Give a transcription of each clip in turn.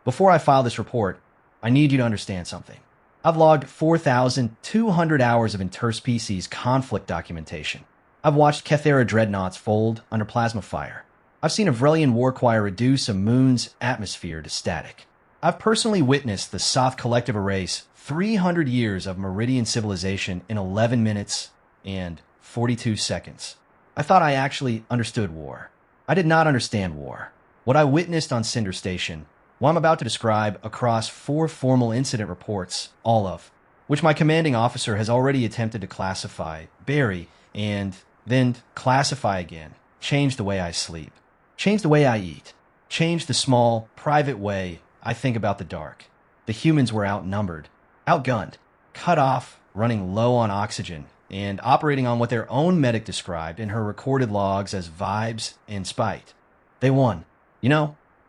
Before I file this report, I need you to understand something. I've logged 4,200 hours of interspecies conflict documentation. I've watched Kethera dreadnoughts fold under plasma fire. I've seen a Vrelian war choir reduce a moon's atmosphere to static. I've personally witnessed the Soth collective erase 300 years of Meridian civilization in 11 minutes and 42 seconds. I thought I actually understood war. I did not understand war. What I witnessed on Cinder Station, what I'm about to describe across 4 formal incident reports, all of which my commanding officer has already attempted to classify, bury, and then classify again, change the way I sleep, change the way I eat, change the small, private way I think about the dark. The humans were outnumbered, outgunned, cut off, running low on oxygen, and operating on what their own medic described in her recorded logs as vibes and spite. They won.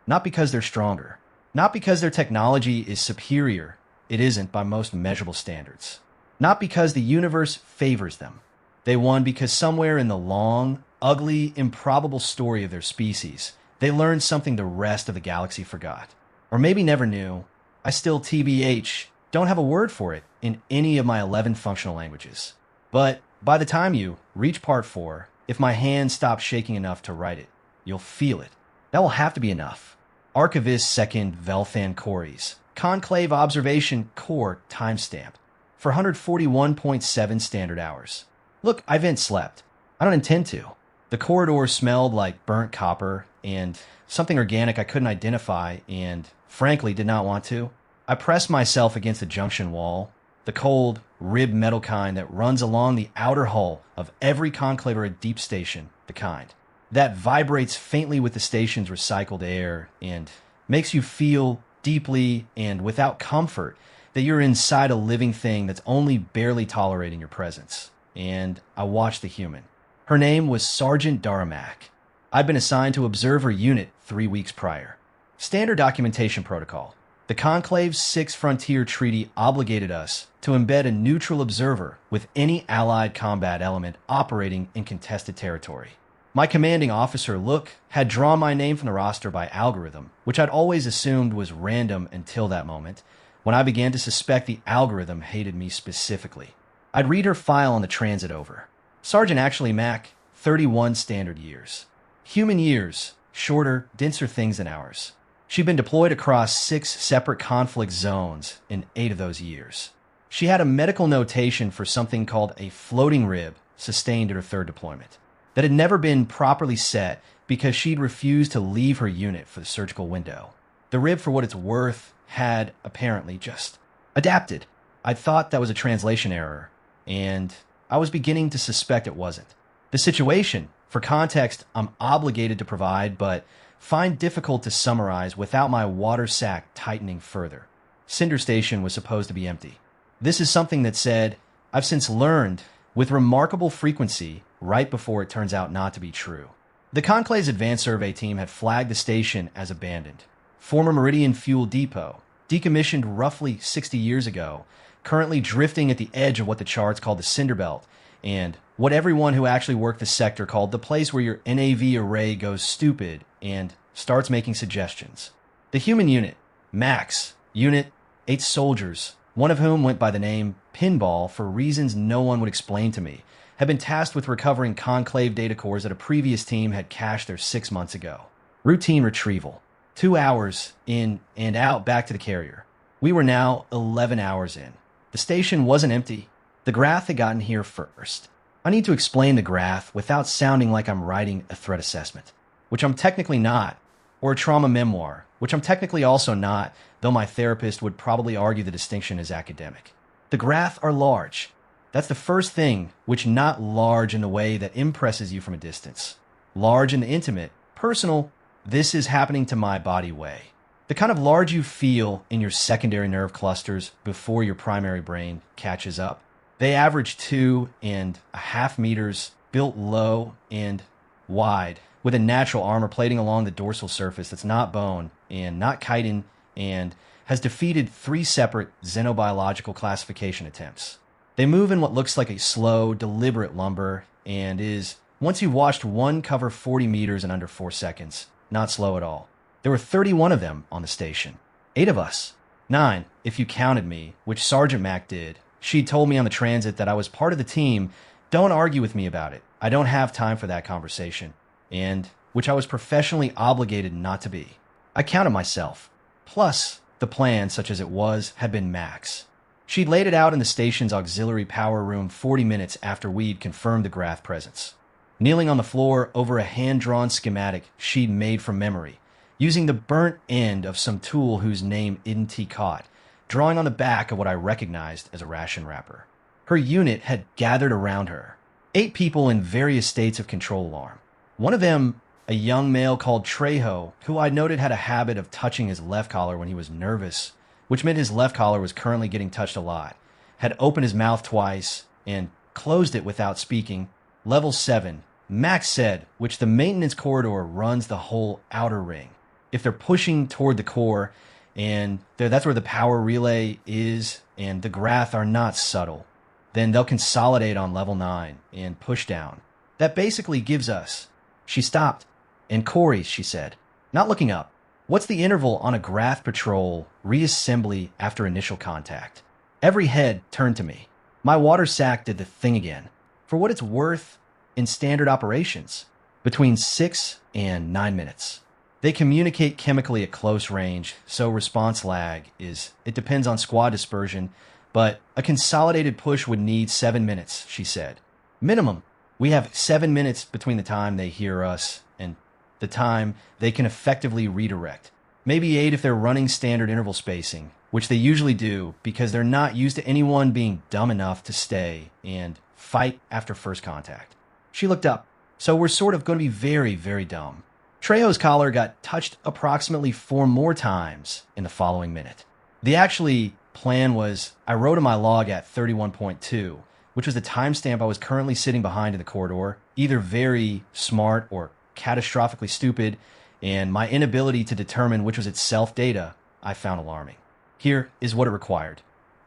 Not because they're stronger, not because their technology is superior, it isn't by most measurable standards, not because the universe favors them. They won because somewhere in the long, ugly, improbable story of their species, they learned something the rest of the galaxy forgot. Or maybe never knew. I still TBH don't have a word for it in any of my 11 functional languages. But by the time you reach part 4, if my hand stops shaking enough to write it, you'll feel it. That will have to be enough. Archivist Second Velthan Cories, Conclave Observation Core timestamp for 141.7 standard hours. Look, I haven't slept. I don't intend to. The corridor smelled like burnt copper and something organic I couldn't identify and, frankly, did not want to. I pressed myself against the junction wall, the cold, ribbed metal kind that runs along the outer hull of every conclave or a deep station, the kind that vibrates faintly with the station's recycled air and makes you feel deeply and without comfort that you're inside a living thing that's only barely tolerating your presence. And I watched the human. Her name was Sergeant Daramak. I'd been assigned to observe her unit 3 weeks prior. Standard documentation protocol. The Conclave's 6th Frontier Treaty obligated us to embed a neutral observer with any allied combat element operating in contested territory. My commanding officer, Look, had drawn my name from the roster by algorithm, which I'd always assumed was random until that moment, when I began to suspect the algorithm hated me specifically. I'd read her file on the transit over. Sergeant actually Mac, 31 standard years. Human years, shorter, denser things than ours. She'd been deployed across 6 separate conflict zones in 8 of those years. She had a medical notation for something called a floating rib sustained at her 3rd deployment that had never been properly set because she'd refused to leave her unit for the surgical window. The rib, for what it's worth, had apparently just adapted. I'd thought that was a translation error, and I was beginning to suspect it wasn't. The situation, for context, I'm obligated to provide, but find difficult to summarize without my water sac tightening further. Cinder Station was supposed to be empty. This is something that said, I've since learned with remarkable frequency right before it turns out not to be true. The Conclave's advanced survey team had flagged the station as abandoned. Former Meridian Fuel Depot, decommissioned roughly 60 years ago, currently drifting at the edge of what the charts called the Cinder Belt, and what everyone who actually worked the sector called the place where your NAV array goes stupid and starts making suggestions. The human unit, Max, unit, 8 soldiers, one of whom went by the name Pinball for reasons no one would explain to me, had been tasked with recovering Conclave data cores that a previous team had cached there 6 months ago. Routine retrieval. 2 hours in and out back to the carrier. We were now 11 hours in. The station wasn't empty. The Grath had gotten here first. I need to explain the Grath without sounding like I'm writing a threat assessment, which I'm technically not, or a trauma memoir, which I'm technically also not, though my therapist would probably argue the distinction is academic. The Grath are large. That's the first thing, which not large in the way that impresses you from a distance. Large in the intimate, personal, this is happening to my body way. The kind of large you feel in your secondary nerve clusters before your primary brain catches up. They average 2.5 meters, built low and wide, with a natural armor plating along the dorsal surface that's not bone and not chitin and has defeated 3 separate xenobiological classification attempts. They move in what looks like a slow, deliberate lumber and is, once you've watched one cover 40 meters in under 4 seconds, not slow at all. There were 31 of them on the station. 8 of us. 9, if you counted me, which Sergeant Mac did. She told me on the transit that I was part of the team. Don't argue with me about it. I don't have time for that conversation. And which I was professionally obligated not to be. I counted myself. Plus, the plan, such as it was, had been Mac's. She'd laid it out in the station's auxiliary power room 40 minutes after we'd confirmed the Grath presence. Kneeling on the floor over a hand-drawn schematic she'd made from memory, using the burnt end of some tool whose name idn't caught, drawing on the back of what I recognized as a ration wrapper. Her unit had gathered around her. 8 people in various states of control alarm. One of them, a young male called Trejo, who I noted had a habit of touching his left collar when he was nervous, which meant his left collar was currently getting touched a lot, had opened his mouth twice and closed it without speaking. Level 7, Max said, which the maintenance corridor runs the whole outer ring. If they're pushing toward the core, and that's where the power relay is, and the Grath are not subtle, then they'll consolidate on level 9 and push down. That basically gives us. She stopped. And Corey, she said, not looking up. What's the interval on a Grath patrol reassembly after initial contact? Every head turned to me. My water sack did the thing again. For what it's worth, in standard operations, between 6 and 9 minutes. They communicate chemically at close range, so response lag it depends on squad dispersion, but a consolidated push would need 7 minutes, she said. Minimum. We have 7 minutes between the time they hear us and the time they can effectively redirect. Maybe 8 if they're running standard interval spacing, which they usually do because they're not used to anyone being dumb enough to stay and fight after first contact. She looked up. So we're sort of going to be very, very dumb. Trejo's collar got touched approximately 4 more times in the following minute. The actually plan was I wrote in my log at 31.2, which was the timestamp I was currently sitting behind in the corridor, either very smart or catastrophically stupid, and my inability to determine which was itself data I found alarming. Here is what it required.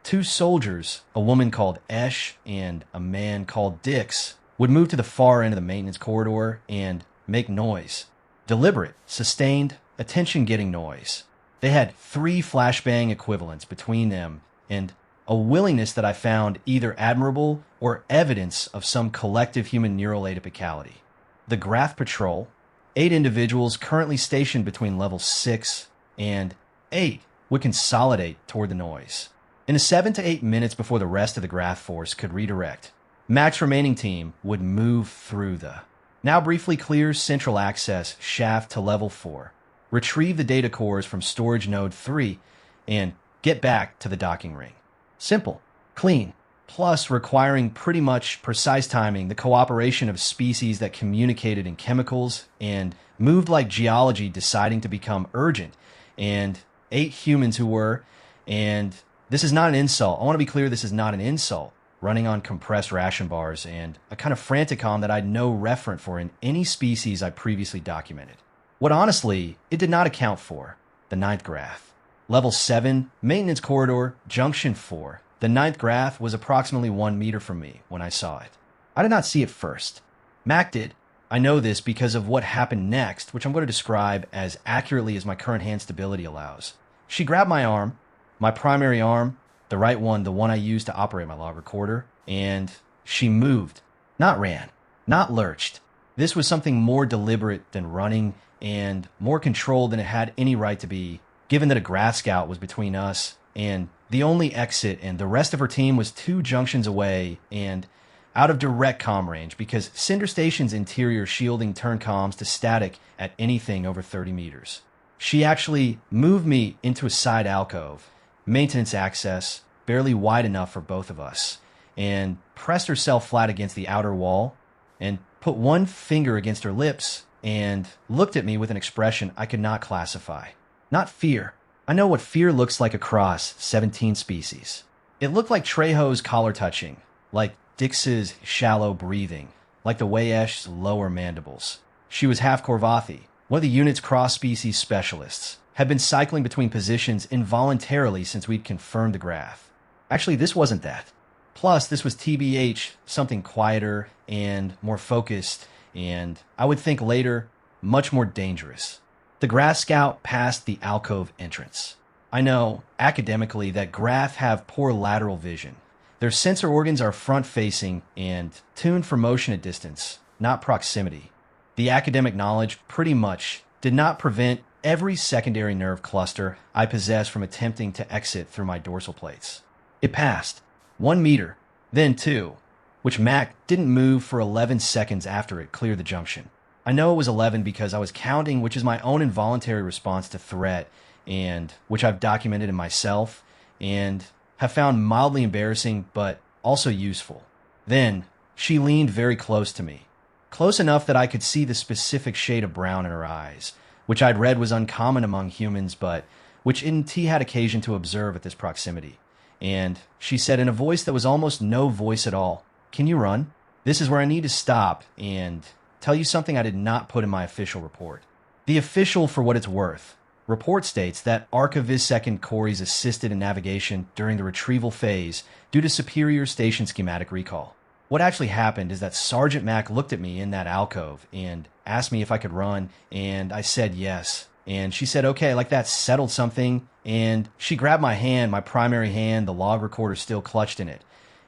2 soldiers, a woman called Esh and a man called Dix, would move to the far end of the maintenance corridor and make noise. Deliberate, sustained, attention-getting noise. They had 3 flashbang equivalents between them and a willingness that I found either admirable or evidence of some collective human neural atypicality. The Grath Patrol, 8 individuals currently stationed between level 6 and 8, would consolidate toward the noise. In the 7 to 8 minutes before the rest of the Grath force could redirect, Mac's remaining team would move through the now briefly clear central access shaft to level 4, retrieve the data cores from storage node 3, and get back to the docking ring. Simple, clean, plus requiring pretty much precise timing, the cooperation of species that communicated in chemicals and moved like geology deciding to become urgent, and 8 humans who were, and this is not an insult. I want to be clear, this is not an insult. Running on compressed ration bars and a kind of franticom that I'd no referent for in any species I previously documented. What honestly, it did not account for, the 9th Grath. Level 7, maintenance corridor, junction 4. The 9th Grath was approximately 1 meter from me when I saw it. I did not see it first. Mac did. I know this because of what happened next, which I'm going to describe as accurately as my current hand stability allows. She grabbed my arm, my primary arm, the right one, the one I used to operate my log recorder, and she moved. Not ran, not lurched. This was something more deliberate than running and more controlled than it had any right to be, given that a Grath scout was between us and the only exit, and the rest of her team was 2 junctions away and out of direct comm range because Cinder Station's interior shielding turned comms to static at anything over 30 meters. She actually moved me into a side alcove, maintenance access, barely wide enough for both of us, and pressed herself flat against the outer wall and put one finger against her lips and looked at me with an expression I could not classify. Not fear. I know what fear looks like across 17 species. It looked like Trejo's collar touching, like Dix's shallow breathing, like the Wayesh's lower mandibles. She was half Korvathi, one of the unit's cross-species specialists, had been cycling between positions involuntarily since we'd confirmed the Grath. Actually, this wasn't that. Plus, this was TBH, something quieter and more focused, and I would think later, much more dangerous. The Grath scout passed the alcove entrance. I know, academically, that graph have poor lateral vision. Their sensor organs are front-facing and tuned for motion at distance, not proximity. The academic knowledge pretty much did not prevent every secondary nerve cluster I possess from attempting to exit through my dorsal plates. It passed. 1 meter, then 2, which Mac didn't move for 11 seconds after it cleared the junction. I know it was 11 because I was counting, which is my own involuntary response to threat, and which I've documented in myself, and have found mildly embarrassing but also useful. Then she leaned very close to me, close enough that I could see the specific shade of brown in her eyes, which I'd read was uncommon among humans, but which NT had occasion to observe at this proximity. And she said in a voice that was almost no voice at all, "Can you run?" This is where I need to stop and tell you something I did not put in my official report. The official, for what it's worth, report states that Archivisecond Corey's assisted in navigation during the retrieval phase due to superior station schematic recall. What actually happened is that Sergeant Mack looked at me in that alcove and asked me if I could run, and I said yes. And she said, okay, like that settled something, and she grabbed my hand, my primary hand, the log recorder still clutched in it.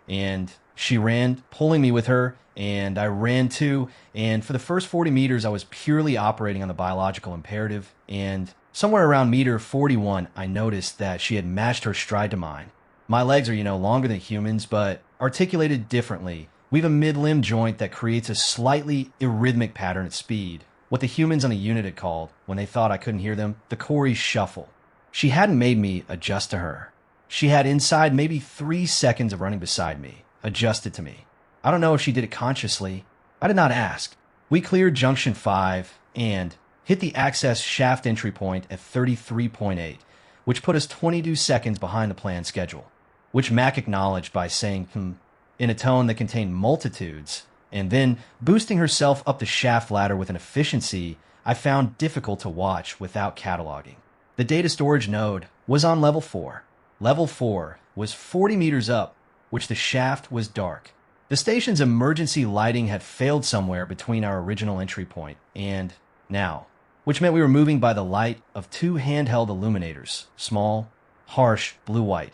And she ran, pulling me with her, and I ran too, and for the first 40 meters, I was purely operating on the biological imperative, and somewhere around meter 41, I noticed that she had matched her stride to mine. My legs are, longer than humans, but articulated differently. We have a mid-limb joint that creates a slightly arrhythmic pattern at speed, what the humans on the unit had called, when they thought I couldn't hear them, the Corey shuffle. She hadn't made me adjust to her. She had inside maybe 3 seconds of running beside me, adjusted to me. I don't know if she did it consciously. I did not ask. We cleared Junction 5 and hit the access shaft entry point at 33.8, which put us 22 seconds behind the planned schedule, which Mac acknowledged by saying, in a tone that contained multitudes, and then boosting herself up the shaft ladder with an efficiency I found difficult to watch without cataloging. The data storage node was on level 4. Level 4 was 40 meters up, which the shaft was dark. The station's emergency lighting had failed somewhere between our original entry point and now, which meant we were moving by the light of 2 handheld illuminators, small, harsh, blue-white,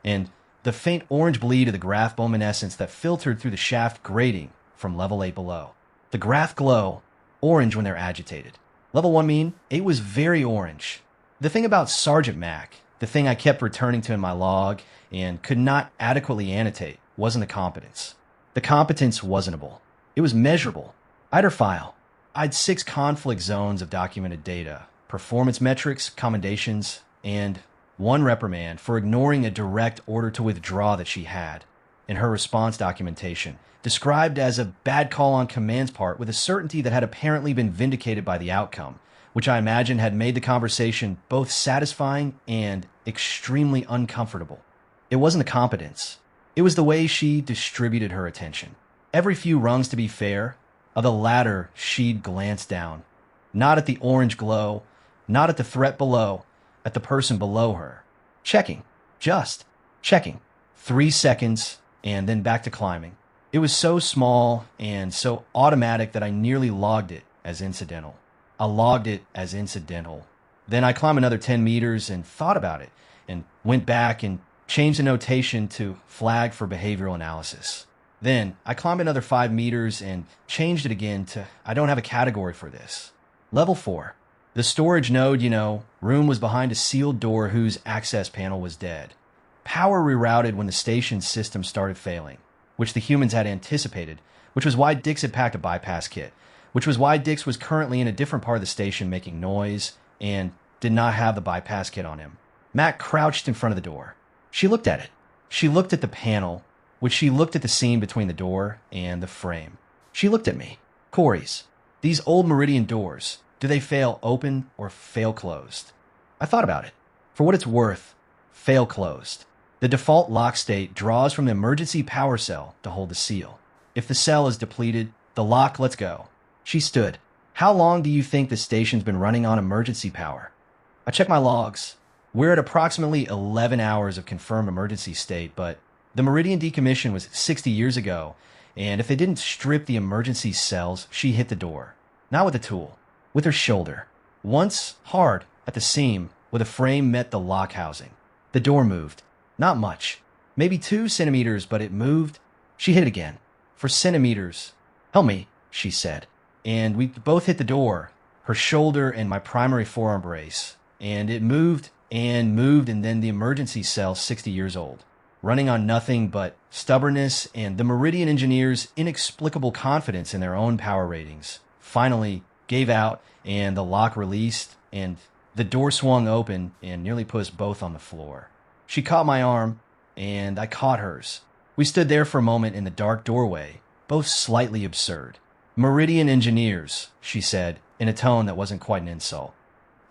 and the faint orange bleed of the graph luminescence that filtered through the shaft grating from level 8 below. The graph glow, orange when they're agitated. Level 1 mean, it was very orange. The thing about Sergeant Mac, the thing I kept returning to in my log and could not adequately annotate, wasn't the competence. The competence wasn'table. It was measurable. I'd her file. I'd 6 conflict zones of documented data, performance metrics, commendations, and 1 reprimand for ignoring a direct order to withdraw that she had, in her response documentation, described as a bad call on command's part with a certainty that had apparently been vindicated by the outcome, which I imagine had made the conversation both satisfying and extremely uncomfortable. It wasn't the competence. It was the way she distributed her attention. Every few rungs, to be fair, of the ladder she'd glance down, not at the orange glow, not at the threat below, at the person below her. Checking. Just checking. 3 seconds, and then back to climbing. It was so small and so automatic that I nearly logged it as incidental. I logged it as incidental. Then I climbed another 10 meters and thought about it, and went back and changed the notation to flag for behavioral analysis. Then I climbed another 5 meters and changed it again to I don't have a category for this. Level 4. The storage node, room was behind a sealed door whose access panel was dead. Power rerouted when the station's system started failing, which the humans had anticipated, which was why Dix had packed a bypass kit, which was why Dix was currently in a different part of the station making noise and did not have the bypass kit on him. Mac crouched in front of the door. She looked at it. She looked at the panel, which she looked at the seam between the door and the frame. She looked at me. Corey's. These old Meridian doors, do they fail open or fail closed? I thought about it. For what it's worth, fail closed. The default lock state draws from the emergency power cell to hold the seal. If the cell is depleted, the lock lets go. She stood. How long do you think the station's been running on emergency power? I checked my logs. We're at approximately 11 hours of confirmed emergency state, but the Meridian decommission was 60 years ago, and if they didn't strip the emergency cells, she hit the door. Not with a tool, with her shoulder. Once hard at the seam, where the frame met the lock housing. The door moved. Not much. Maybe 2 centimeters, but it moved. She hit it again. For centimeters. "Help me," she said. And we both hit the door, her shoulder and my primary forearm brace. And it moved, and then the emergency cell, 60 years old, running on nothing but stubbornness and the Meridian engineers' inexplicable confidence in their own power ratings, finally gave out, and the lock released, and the door swung open and nearly put us both on the floor. She caught my arm, and I caught hers. We stood there for a moment in the dark doorway, both slightly absurd. "Meridian engineers," she said, in a tone that wasn't quite an insult.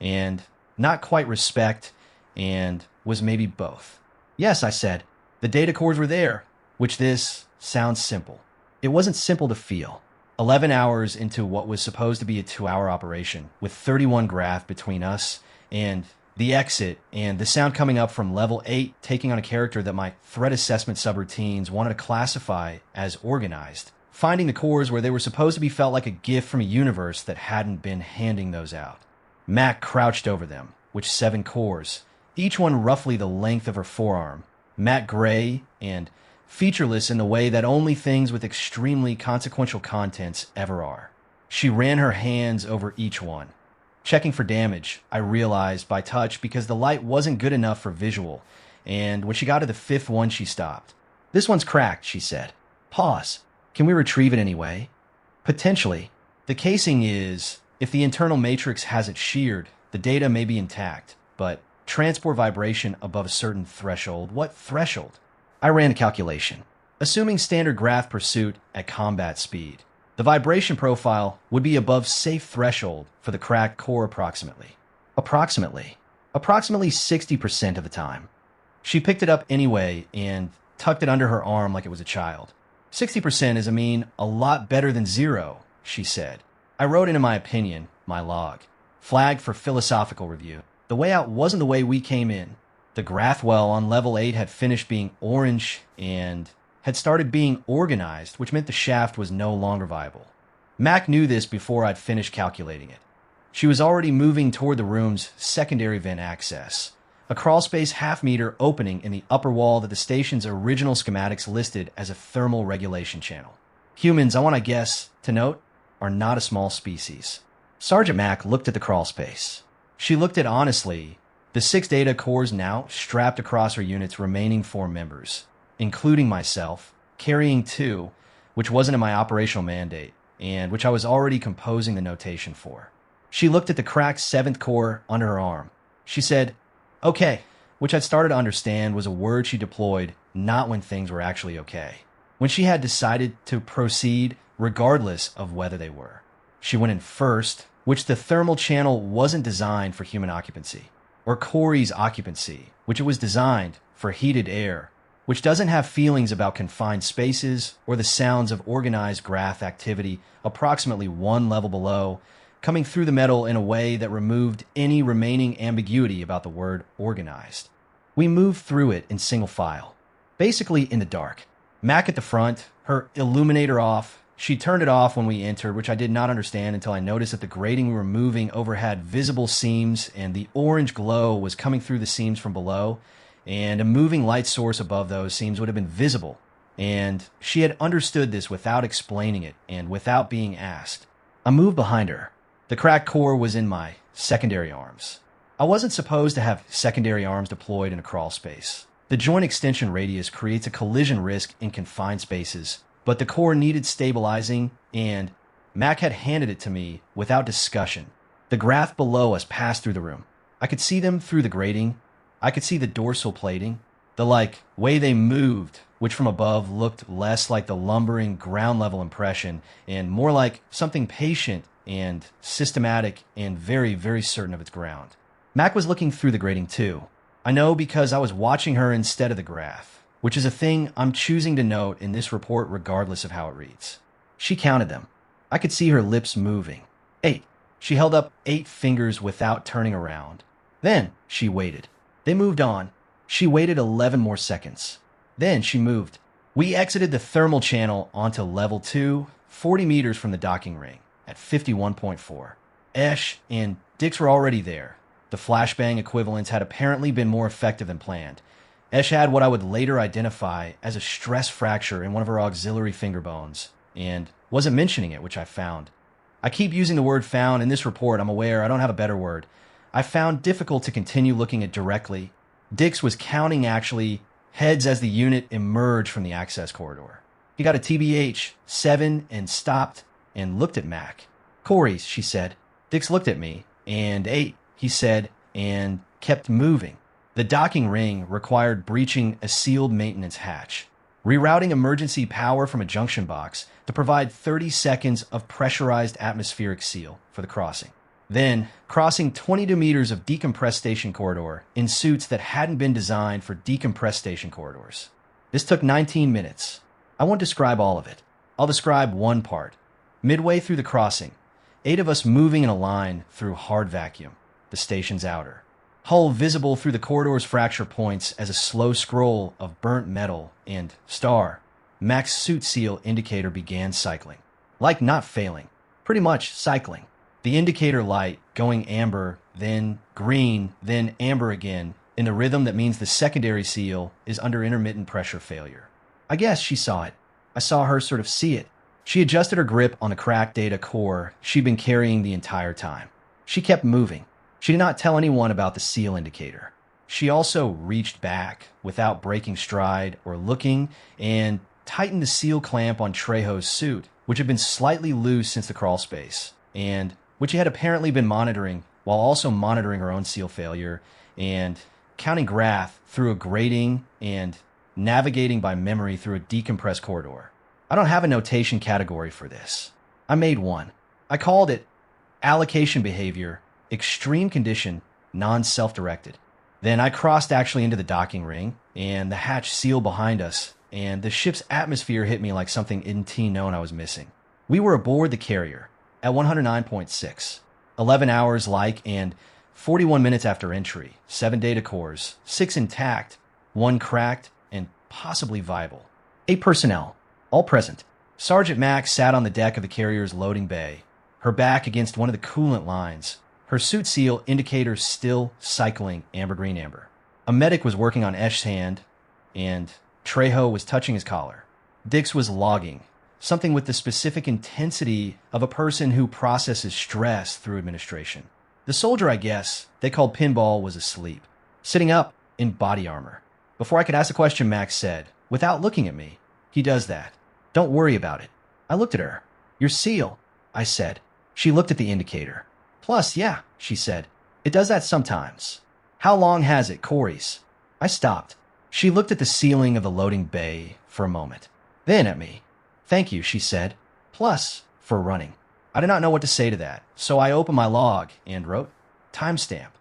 And not quite respect, and was maybe both. "Yes," I said. "The data cores were there," which this sounds simple. It wasn't simple to feel. 11 hours into what was supposed to be a 2-hour operation, with 31 graph between us and the exit, and the sound coming up from level 8 taking on a character that my threat assessment subroutines wanted to classify as organized. Finding the cores where they were supposed to be felt like a gift from a universe that hadn't been handing those out. Mac crouched over them, which 7 cores, each one roughly the length of her forearm, matte gray and featureless in the way that only things with extremely consequential contents ever are. She ran her hands over each one. Checking for damage, I realized by touch because the light wasn't good enough for visual, and when she got to the 5th one, she stopped. "This one's cracked," she said. "Pause. Can we retrieve it anyway?" "Potentially. The casing is, if the internal matrix hasn't sheared, the data may be intact, but transport vibration above a certain threshold." "What threshold?" I ran a calculation. Assuming standard graph pursuit at combat speed, the vibration profile would be above safe threshold for the cracked core approximately. Approximately 60% of the time. She picked it up anyway and tucked it under her arm like it was a child. 60% is, a lot better than 0, she said. I wrote in my opinion, my log. Flagged for philosophical review. The way out wasn't the way we came in. The Grathwell on level 8 had finished being orange and had started being organized, which meant the shaft was no longer viable. Mac knew this before I'd finished calculating it. She was already moving toward the room's secondary vent access, a crawlspace half-meter opening in the upper wall that the station's original schematics listed as a thermal regulation channel. Humans, I want to guess, to note, are not a small species. Sergeant Mac looked at the crawlspace. She looked at honestly. The 6 data cores now strapped across her unit's remaining 4 members, including myself, carrying 2, which wasn't in my operational mandate, and which I was already composing the notation for. She looked at the cracked 7th core under her arm. She said, "Okay," which I'd started to understand was a word she deployed not when things were actually okay, when she had decided to proceed regardless of whether they were. She went in first, which the thermal channel wasn't designed for human occupancy, or Corey's occupancy, which it was designed for heated air, which doesn't have feelings about confined spaces or the sounds of organized graph activity approximately 1 level below, coming through the metal in a way that removed any remaining ambiguity about the word organized. We moved through it in single file, basically in the dark. Mac at the front, her illuminator off. She turned it off when we entered, which I did not understand until I noticed that the grating we were moving over had visible seams, and the orange glow was coming through the seams from below, and a moving light source above those seams would have been visible. And she had understood this without explaining it and without being asked. I moved behind her. The cracked core was in my secondary arms. I wasn't supposed to have secondary arms deployed in a crawl space. The joint extension radius creates a collision risk in confined spaces, but the core needed stabilizing, and Mac had handed it to me without discussion. The graph below us passed through the room. I could see them through the grating. I could see the dorsal plating, the way they moved, which from above looked less like the lumbering ground level impression and more like something patient and systematic and very, very certain of its ground. Mac was looking through the grating too. I know because I was watching her instead of the graph, which is a thing I'm choosing to note in this report regardless of how it reads. She counted them. I could see her lips moving. 8. She held up 8 fingers without turning around. Then she waited. They moved on. She waited 11 more seconds. Then she moved. We exited the thermal channel onto level 2, 40 meters from the docking ring, at 51.4. Esh and Dix were already there. The flashbang equivalents had apparently been more effective than planned. Esh had what I would later identify as a stress fracture in one of her auxiliary finger bones, and wasn't mentioning it, which I found. I keep using the word found in this report. I'm aware I don't have a better word. I found difficult to continue looking at directly. Dix was counting actually heads as the unit emerged from the access corridor. He got a TBH, 7, and stopped and looked at Mac. Corey's, she said. Dix looked at me, and 8, he said, and kept moving. The docking ring required breaching a sealed maintenance hatch, rerouting emergency power from a junction box to provide 30 seconds of pressurized atmospheric seal for the crossing. Then, crossing 22 meters of decompressed station corridor in suits that hadn't been designed for decompressed station corridors. This took 19 minutes. I won't describe all of it. I'll describe one part. Midway through the crossing, 8 of us moving in a line through hard vacuum, the station's outer. Hull visible through the corridor's fracture points as a slow scroll of burnt metal and star. Mac's suit seal indicator began cycling. Like not failing. Pretty much cycling. The indicator light going amber, then green, then amber again, in the rhythm that means the secondary seal is under intermittent pressure failure. I guess she saw it. I saw her sort of see it. She adjusted her grip on the cracked data core she'd been carrying the entire time. She kept moving. She did not tell anyone about the seal indicator. She also reached back without breaking stride or looking and tightened the seal clamp on Trejo's suit, which had been slightly loose since the crawl space, and which he had apparently been monitoring while also monitoring her own seal failure and counting Grath through a grating and navigating by memory through a decompressed corridor. I don't have a notation category for this. I made one. I called it allocation behavior, extreme condition, non-self-directed. Then I crossed actually into the docking ring, and the hatch sealed behind us, and the ship's atmosphere hit me like something NT known I was missing. We were aboard the carrier at 109.6, 11 hours like, and 41 minutes after entry, 7 data cores, 6 intact, 1 cracked, and possibly viable. 8 personnel, all present. Sergeant Max sat on the deck of the carrier's loading bay, her back against one of the coolant lines, her suit seal indicator still cycling amber-green amber. A medic was working on Esh's hand, and Trejo was touching his collar. Dix was logging, something with the specific intensity of a person who processes stress through administration. The soldier, I guess, they called Pinball, was asleep, sitting up in body armor. Before I could ask a question, Max said, without looking at me, "He does that. Don't worry about it." I looked at her. "Your seal," I said. She looked at the indicator. "Plus, yeah," she said. "It does that sometimes." "How long has it, Corey's?" I stopped. She looked at the ceiling of the loading bay for a moment. Then at me. "Thank you," she said. "Plus, for running." I did not know what to say to that, so I opened my log and wrote, timestamp,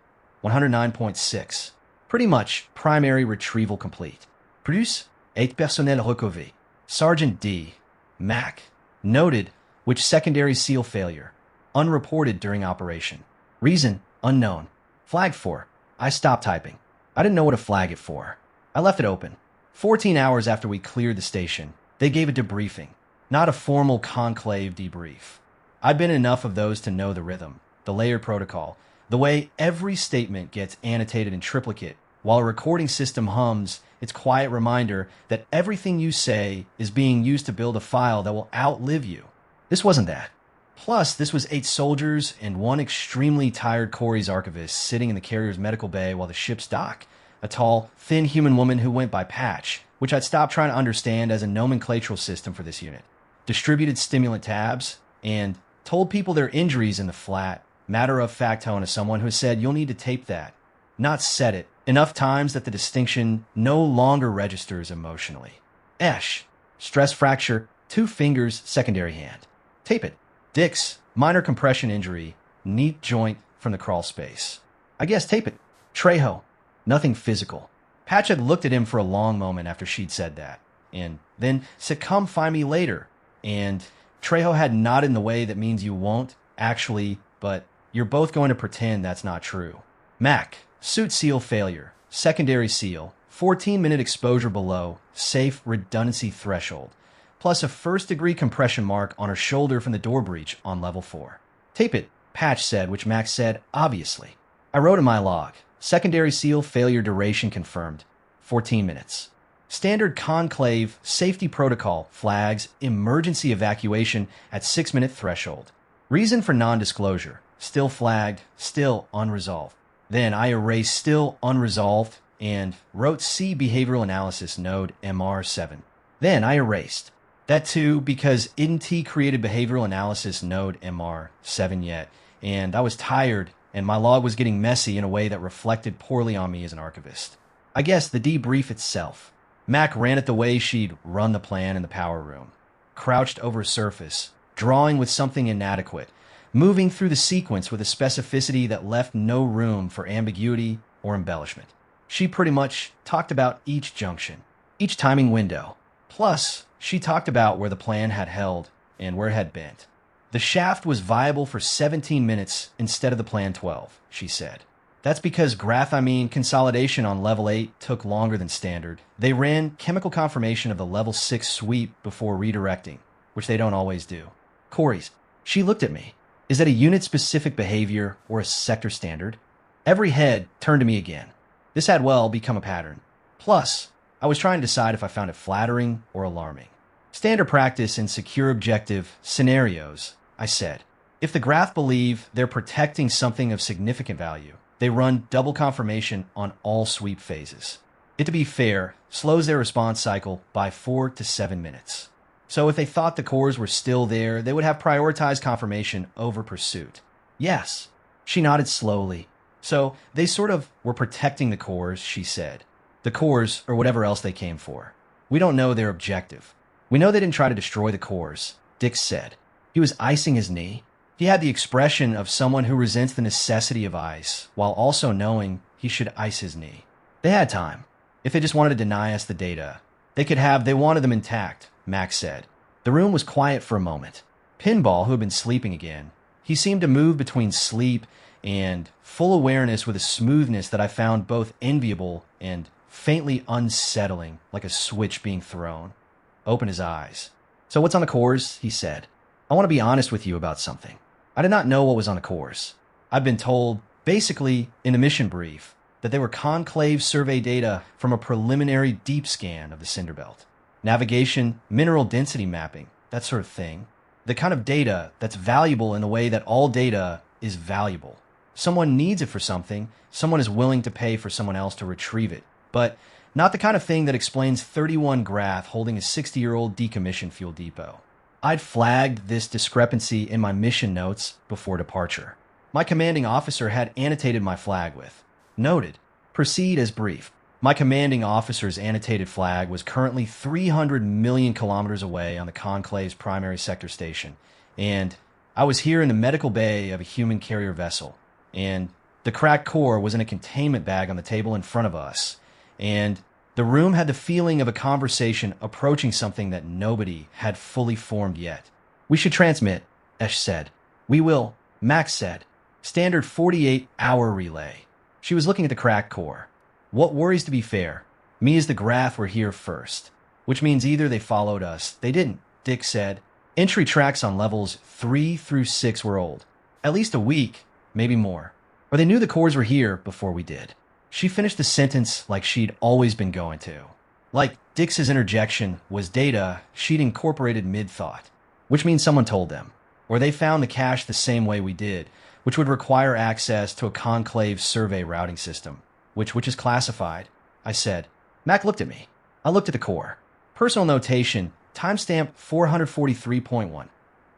109.6. Pretty much primary retrieval complete. Produce, 8 personnel recovés. Sergeant D. Mac. Noted which secondary seal failure. Unreported during operation. Reason, unknown. Flagged for. I stopped typing. I didn't know what to flag it for. I left it open. 14 hours after we cleared the station, they gave a debriefing. Not a formal conclave debrief. I've been enough of those to know the rhythm, the layered protocol, the way every statement gets annotated in triplicate, while a recording system hums its quiet reminder that everything you say is being used to build a file that will outlive you. This wasn't that. Plus, this was 8 soldiers and 1 extremely tired Corey's archivist sitting in the carrier's medical bay while the ship's dock. A tall, thin human woman who went by Patch, which I'd stopped trying to understand as a nomenclatural system for this unit. Distributed stimulant tabs, and told people their injuries in the flat, matter-of-fact tone of someone who said, "You'll need to tape that." Not said it enough times that the distinction no longer registers emotionally. Esh, stress fracture, 2 fingers, secondary hand. Tape it. Dix, minor compression injury, knee joint from the crawl space. I guess tape it. Trejo, nothing physical. Patch had looked at him for a long moment after she'd said that, and then said, "Come find me later." And Trejo had nodded in the way that means you won't, actually, but you're both going to pretend that's not true. Mac, suit seal failure, secondary seal, 14-minute exposure below, safe redundancy threshold, plus a first-degree compression mark on her shoulder from the door breach on level 4. Tape it, Patch said, which Max said, obviously. I wrote in my log, secondary seal failure duration confirmed, 14 minutes. Standard conclave safety protocol flags emergency evacuation at 6-minute threshold. Reason for non-disclosure, still flagged, still unresolved. Then I erased still unresolved and wrote C behavioral analysis node MR7. Then I erased that too because INT created behavioral analysis node MR7 yet, and I was tired and my log was getting messy in a way that reflected poorly on me as an archivist. I guess the debrief itself. Mac ran it the way she'd run the plan in the power room. Crouched over a surface, drawing with something inadequate, moving through the sequence with a specificity that left no room for ambiguity or embellishment. She pretty much talked about each junction, each timing window. Plus, she talked about where the plan had held and where it had bent. The shaft was viable for 17 minutes instead of the planned 12, she said. That's because graphimine consolidation on level 8 took longer than standard. They ran chemical confirmation of the level 6 sweep before redirecting, which they don't always do. Corey's. She looked at me. Is that a unit-specific behavior or a sector standard? Every head turned to me again. This had well become a pattern. Plus, I was trying to decide if I found it flattering or alarming. Standard practice in secure objective scenarios, I said. If the graph believe they're protecting something of significant value, they run double confirmation on all sweep phases. It, to be fair, slows their response cycle by 4 to 7 minutes. So if they thought the cores were still there, they would have prioritized confirmation over pursuit. Yes, she nodded slowly. So they sort of were protecting the cores, she said. The cores, or whatever else they came for. We don't know their objective. We know they didn't try to destroy the cores, Dix said. He was icing his knee. He had the expression of someone who resents the necessity of ice, while also knowing he should ice his knee. They had time. If they just wanted to deny us the data, they wanted them intact, Max said. The room was quiet for a moment. Pinball, who had been sleeping again, he seemed to move between sleep and full awareness with a smoothness that I found both enviable and faintly unsettling, like a switch being thrown. Opened his eyes. So what's on the cores? He said. I want to be honest with you about something. I did not know what was on the cores. I've been told, basically, in the mission brief, that they were conclave survey data from a preliminary deep scan of the cinder belt. Navigation, mineral density mapping, that sort of thing. The kind of data that's valuable in the way that all data is valuable. Someone needs it for something, someone is willing to pay for someone else to retrieve it. But not the kind of thing that explains 31 Graph holding a 60-year-old decommissioned fuel depot. I'd flagged this discrepancy in my mission notes before departure. My commanding officer had annotated my flag with, noted, proceed as brief. My commanding officer's annotated flag was currently 300 million kilometers away on the Conclave's primary sector station, and I was here in the medical bay of a human carrier vessel, and the cracked core was in a containment bag on the table in front of us, and the room had the feeling of a conversation approaching something that nobody had fully formed yet. We should transmit, Esh said. We will, Max said. Standard 48-hour relay. She was looking at the cracked core. What worries, to be fair? Me as the Graph were here first, which means either they followed us. They didn't, Dick said. Entry tracks on levels 3 through 6 were old. At least a week, maybe more. Or they knew the cores were here before we did. She finished the sentence like she'd always been going to. Like Dix's interjection was data she'd incorporated mid-thought, which means someone told them. Or they found the cache the same way we did, which would require access to a conclave survey routing system, which is classified. I said. Mac looked at me. I looked at the core. Personal notation, timestamp 443.1.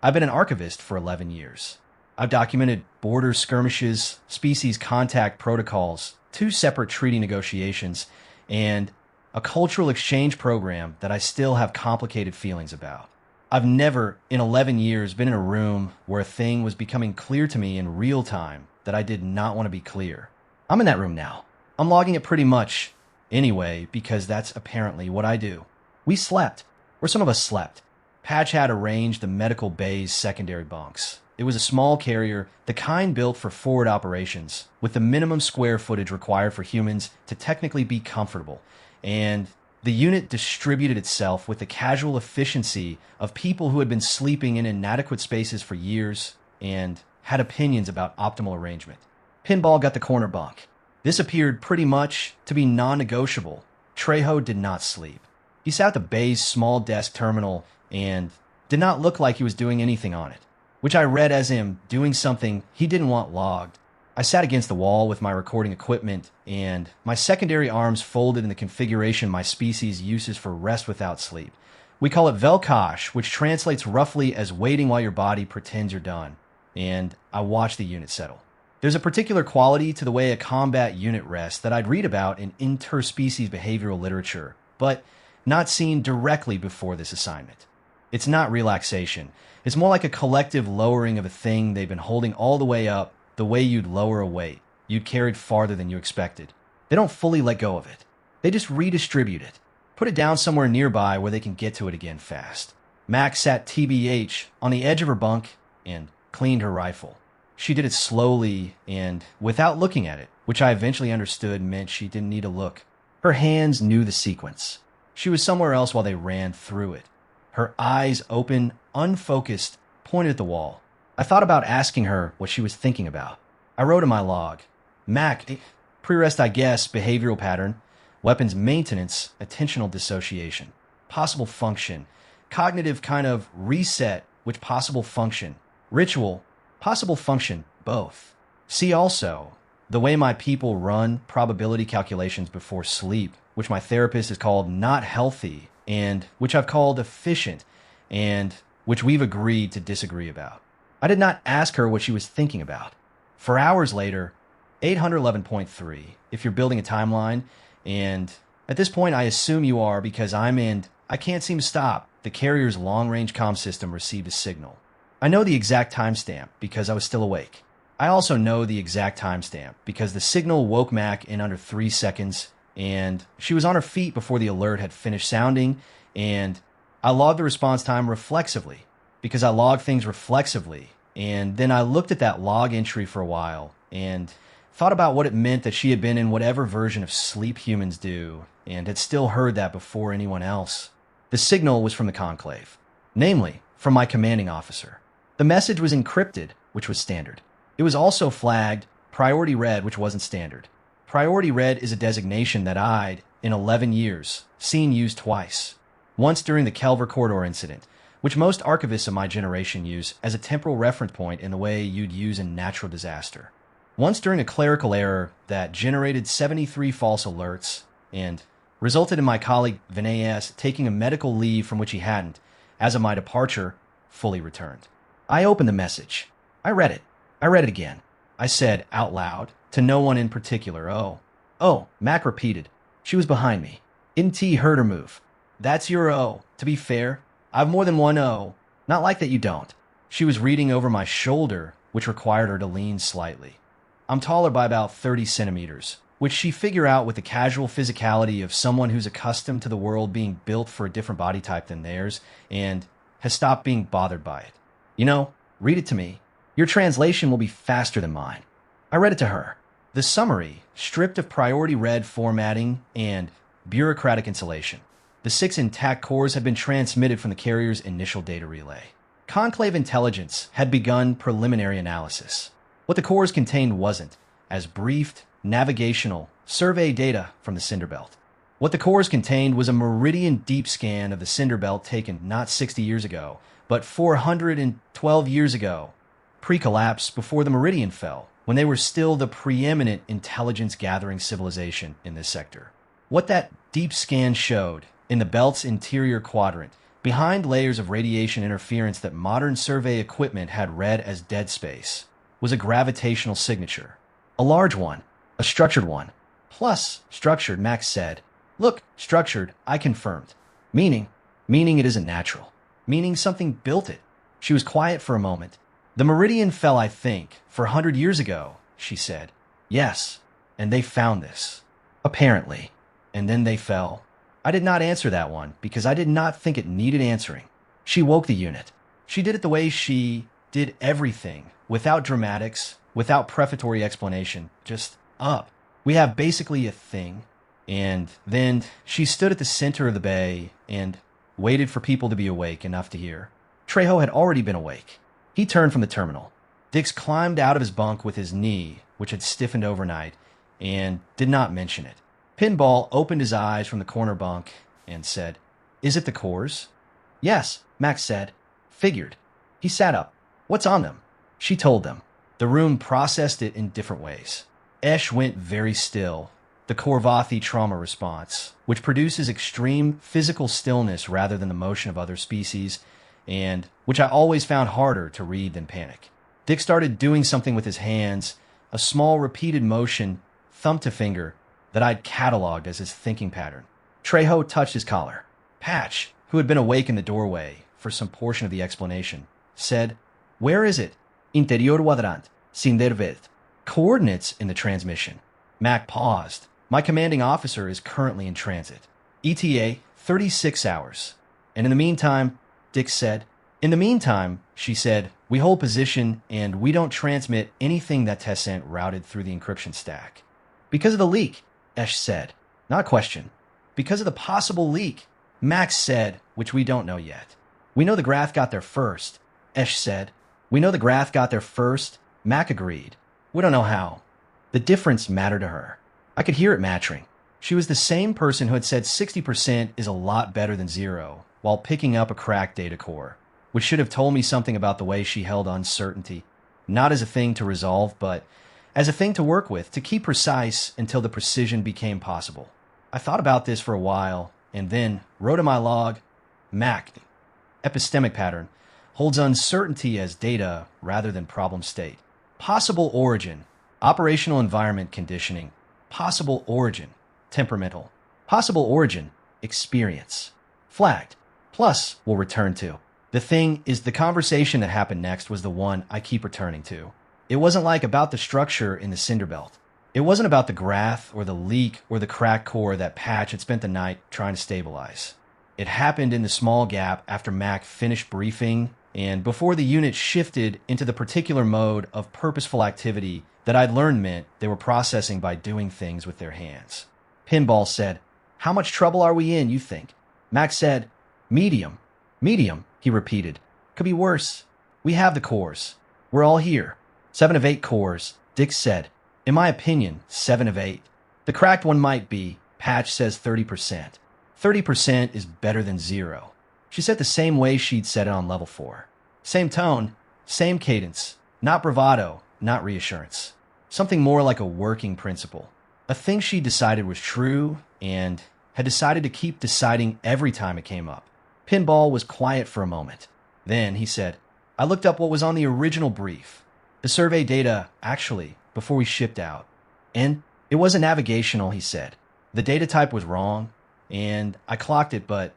I've been an archivist for 11 years. I've documented border skirmishes, species contact protocols, 2 separate treaty negotiations, and a cultural exchange program that I still have complicated feelings about. I've never, in 11 years, been in a room where a thing was becoming clear to me in real time that I did not want to be clear. I'm in that room now. I'm logging it pretty much anyway, because that's apparently what I do. We slept, or some of us slept. Patch had arranged the medical bay's secondary bunks. It was a small carrier, the kind built for forward operations, with the minimum square footage required for humans to technically be comfortable. And the unit distributed itself with the casual efficiency of people who had been sleeping in inadequate spaces for years and had opinions about optimal arrangement. Pinball got the corner bunk. This appeared pretty much to be non-negotiable. Trejo did not sleep. He sat at the bay's small desk terminal and did not look like he was doing anything on it, which I read as him doing something he didn't want logged. I sat against the wall with my recording equipment and my secondary arms folded in the configuration my species uses for rest without sleep. We call it Velkosh, which translates roughly as waiting while your body pretends you're done. And I watched the unit settle. There's a particular quality to the way a combat unit rests that I'd read about in interspecies behavioral literature, but not seen directly before this assignment. It's not relaxation. It's more like a collective lowering of a thing they've been holding all the way up, the way you'd lower a weight you'd carried farther than you expected. They don't fully let go of it. They just redistribute it, put it down somewhere nearby where they can get to it again fast. Max sat TBH on the edge of her bunk and cleaned her rifle. She did it slowly and without looking at it, which I eventually understood meant she didn't need to look. Her hands knew the sequence. She was somewhere else while they ran through it. Her eyes open, unfocused, pointed at the wall. I thought about asking her what she was thinking about. I wrote in my log, Mac, pre-rest I guess, behavioral pattern, weapons maintenance, attentional dissociation, possible function, cognitive kind of reset, which possible function, ritual, possible function, both. See also, the way my people run probability calculations before sleep, which my therapist has called not healthy, and which I've called efficient, and which we've agreed to disagree about. I did not ask her what she was thinking about. For hours later, 811.3, if you're building a timeline, and at this point I assume you are because I can't seem to stop. The carrier's long-range comm system received a signal. I know the exact timestamp because I was still awake. I also know the exact timestamp because the signal woke Mac in under 3 seconds, and she was on her feet before the alert had finished sounding, and I logged the response time reflexively because I log things reflexively. And then I looked at that log entry for a while and thought about what it meant that she had been in whatever version of sleep humans do and had still heard that before anyone else. The signal was from the conclave, namely from my commanding officer. The message was encrypted, which was standard. It was also flagged priority red, which wasn't standard. Priority red is a designation that I'd, in 11 years, seen used twice. Once during the Kelver Corridor incident, which most archivists of my generation use as a temporal reference point in the way you'd use in natural disaster. Once during a clerical error that generated 73 false alerts and resulted in my colleague Vinayas taking a medical leave from which he hadn't, as of my departure, fully returned. I opened the message. I read it. I read it again. I said out loud, to no one in particular, Oh, Mac repeated. She was behind me. NT heard her move. That's your O. To be fair, I've more than one O. Not like that you don't. She was reading over my shoulder, which required her to lean slightly. I'm taller by about 30 centimeters, which she figured out with the casual physicality of someone who's accustomed to the world being built for a different body type than theirs and has stopped being bothered by it. Read it to me. Your translation will be faster than mine. I read it to her. The summary, stripped of priority red formatting and bureaucratic insulation. The 6 intact cores had been transmitted from the carrier's initial data relay. Conclave intelligence had begun preliminary analysis. What the cores contained wasn't, as briefed, navigational, survey data from the cinder belt. What the cores contained was a meridian deep scan of the cinder belt taken not 60 years ago, but 412 years ago, pre-collapse before the meridian fell, when they were still the preeminent intelligence-gathering civilization in this sector. What that deep scan showed, in the belt's interior quadrant, behind layers of radiation interference that modern survey equipment had read as dead space, was a gravitational signature. A large one, a structured one. Plus, structured, Max said. Look, structured, I confirmed. Meaning it isn't natural. Meaning something built it. She was quiet for a moment. The meridian fell, I think, 400 years ago, she said. Yes, and they found this. Apparently. And then they fell. I did not answer that one because I did not think it needed answering. She woke the unit. She did it the way she did everything, without dramatics, without prefatory explanation, just up. We have basically a thing. And then she stood at the center of the bay and waited for people to be awake enough to hear. Trejo had already been awake. He turned from the terminal. Dix climbed out of his bunk with his knee, which had stiffened overnight, and did not mention it. Pinball opened his eyes from the corner bunk and said, "Is it the cores?" "Yes," Max said. "Figured." He sat up. "What's on them?" She told them. The room processed it in different ways. Esh went very still, the Korvathi trauma response, which produces extreme physical stillness rather than the motion of other species, and which I always found harder to read than panic. Dick started doing something with his hands, a small repeated motion, thumb to finger, that I'd cataloged as his thinking pattern. Trejo touched his collar. Patch, who had been awake in the doorway for some portion of the explanation, said, "Where is it?" "Interior quadrant, sin der Welt." Coordinates in the transmission. Mac paused. "My commanding officer is currently in transit. ETA, 36 hours. And in the meantime," Dick said. "In the meantime," she said, "we hold position and we don't transmit anything that Tess sent routed through the encryption stack." "Because of the leak," Esh said. Not a question. "Because of the possible leak," Max said, "which we don't know yet." "We know the Grath got there first," Esh said. "We know the Grath got there first," Mac agreed. "We don't know how." The difference mattered to her. I could hear it mattering. She was the same person who had said 60% is a lot better than 0, while picking up a cracked data core, which should have told me something about the way she held uncertainty, not as a thing to resolve, but as a thing to work with, to keep precise until the precision became possible. I thought about this for a while, and then wrote in my log, Mac, epistemic pattern, holds uncertainty as data rather than problem state. Possible origin, operational environment conditioning. Possible origin, temperamental. Possible origin, experience. Flagged. Plus, we'll return to. The thing is, the conversation that happened next was the one I keep returning to. It wasn't like about the structure in the cinder belt. It wasn't about the Grath or the leak or the cracked core that Patch had spent the night trying to stabilize. It happened in the small gap after Mac finished briefing and before the unit shifted into the particular mode of purposeful activity that I'd learned meant they were processing by doing things with their hands. Pinball said, "How much trouble are we in, you think?" Max said, "Medium." "Medium," he repeated. "Could be worse. We have the cores. We're all here. 7 of 8 cores," Dick said. "In my opinion, 7 of 8. The cracked one might be. Patch says 30%. 30% is better than 0. She said the same way she'd said it on level 4. Same tone, same cadence. Not bravado, not reassurance. Something more like a working principle. A thing she decided was true and had decided to keep deciding every time it came up. Pinball was quiet for a moment. Then he said, "I looked up what was on the original brief. The survey data, actually, before we shipped out. And it wasn't navigational," he said. "The data type was wrong, and I clocked it, but,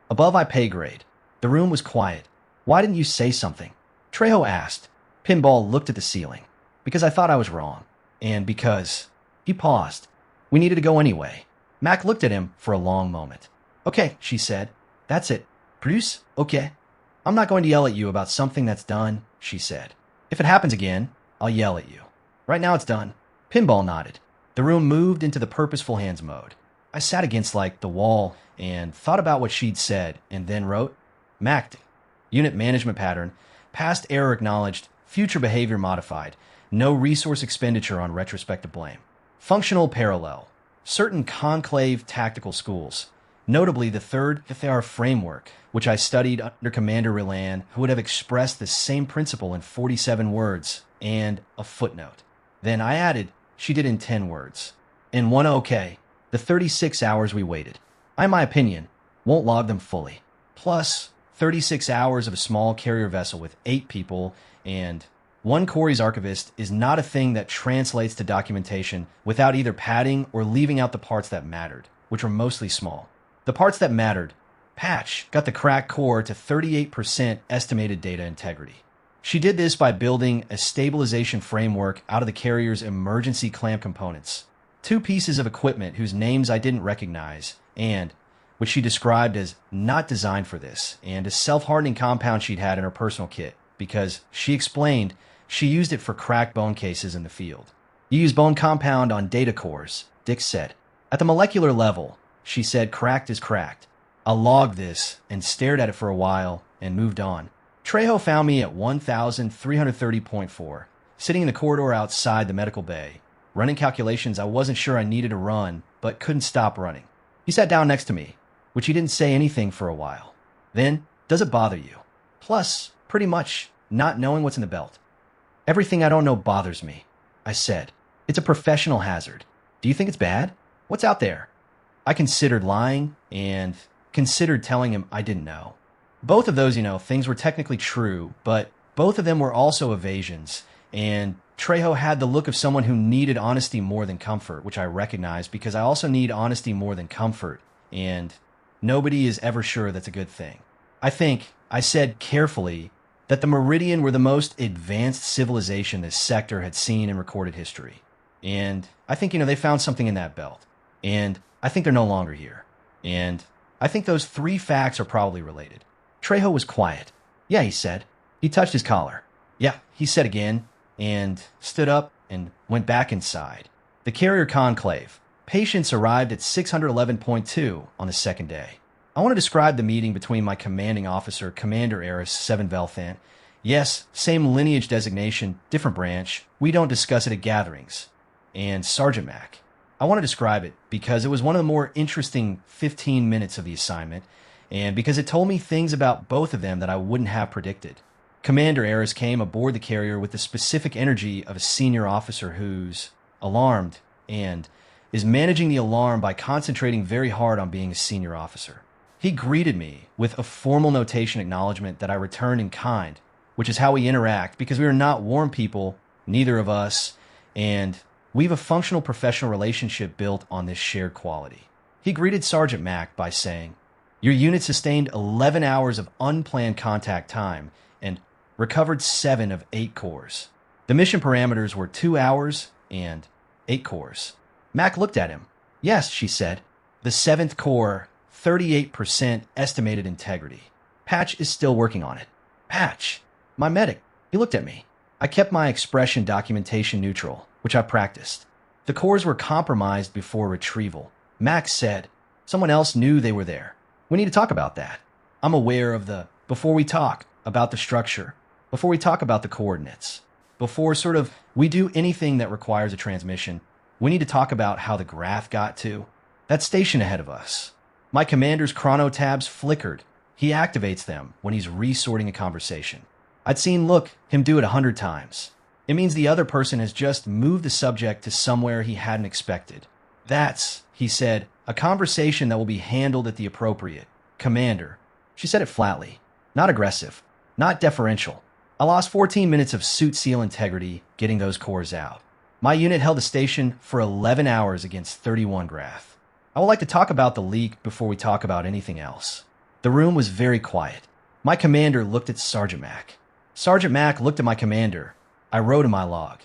above my pay grade." The room was quiet. "Why didn't you say something?" Trejo asked. Pinball looked at the ceiling. "Because I thought I was wrong. And because..." He paused. "We needed to go anyway." Mac looked at him for a long moment. "Okay," she said. "That's it. Plus, okay. I'm not going to yell at you about something that's done," she said. "If it happens again, I'll yell at you. Right now it's done." Pinball nodded. The room moved into the purposeful hands mode. I sat against, the wall and thought about what she'd said and then wrote, "Mac, unit management pattern, past error acknowledged, future behavior modified, no resource expenditure on retrospective blame. Functional parallel, certain conclave tactical schools, notably the third HFY framework, which I studied under Commander Rilan, who would have expressed the same principle in 47 words, and a footnote. Then I added, she did in 10 words. And one okay, the 36 hours we waited. I, in my opinion, won't log them fully. Plus, 36 hours of a small carrier vessel with 8 people and one Corey's archivist is not a thing that translates to documentation without either padding or leaving out the parts that mattered, which were mostly small. The parts that mattered, Patch got the cracked core to 38% estimated data integrity. She did this by building a stabilization framework out of the carrier's emergency clamp components, 2 pieces of equipment whose names I didn't recognize, and which she described as not designed for this, and a self-hardening compound she'd had in her personal kit, because, she explained, she used it for cracked bone cases in the field. You use bone compound on data cores, Dick said. At the molecular level, she said cracked is cracked. I logged this and stared at it for a while and moved on. Trejo found me at 1330.4, sitting in the corridor outside the medical bay, running calculations I wasn't sure I needed to run, but couldn't stop running. He sat down next to me, which he didn't say anything for a while. Then, does it bother you? Plus, pretty much, not knowing what's in the belt. Everything I don't know bothers me, I said. It's a professional hazard. Do you think it's bad? What's out there? I considered lying and considered telling him I didn't know. Both of those, things were technically true, but both of them were also evasions, and Trejo had the look of someone who needed honesty more than comfort, which I recognized because I also need honesty more than comfort, and nobody is ever sure that's a good thing. I think I said carefully that the Meridian were the most advanced civilization this sector had seen in recorded history. And I think, they found something in that belt. And I think they're no longer here. And I think those three facts are probably related. Trejo was quiet. Yeah, he said. He touched his collar. Yeah, he said again, and stood up and went back inside. The carrier conclave. Patients arrived at 611.2 on the second day. I want to describe the meeting between my commanding officer, Commander Eris 7 Velthan. Yes, same lineage designation, different branch. We don't discuss it at gatherings. And Sergeant Mac. I want to describe it because it was one of the more interesting 15 minutes of the assignment, and because it told me things about both of them that I wouldn't have predicted. Commander Eris came aboard the carrier with the specific energy of a senior officer who's alarmed and is managing the alarm by concentrating very hard on being a senior officer. He greeted me with a formal notation acknowledgement that I returned in kind, which is how we interact because we are not warm people, neither of us, and we have a functional professional relationship built on this shared quality. He greeted Sergeant Mac by saying, "Your unit sustained 11 hours of unplanned contact time and recovered 7 of 8 cores. The mission parameters were 2 hours and 8 cores." Mac looked at him. "Yes," she said. "The 7th core, 38% estimated integrity. Patch is still working on it." Patch? My medic. He looked at me. I kept my expression documentation neutral, which I practiced. The cores were compromised before retrieval. Max said, "Someone else knew they were there. We need to talk about that. I'm aware of before we talk about the structure, before we talk about the coordinates, before we do anything that requires a transmission, we need to talk about how the graph got to that station ahead of us." My commander's chrono tabs flickered. He activates them when he's resorting a conversation. I'd seen him do it 100 times. It means the other person has just moved the subject to somewhere he hadn't expected. "That's," he said, "a conversation that will be handled at the appropriate. Commander." She said it flatly. Not aggressive. Not deferential. I lost 14 minutes of suit seal integrity getting those cores out. My unit held the station for 11 hours against 31 Grath. I would like to talk about the leak before we talk about anything else. The room was very quiet. My commander looked at Sergeant Mac. Sergeant Mac looked at my commander. I wrote in my log,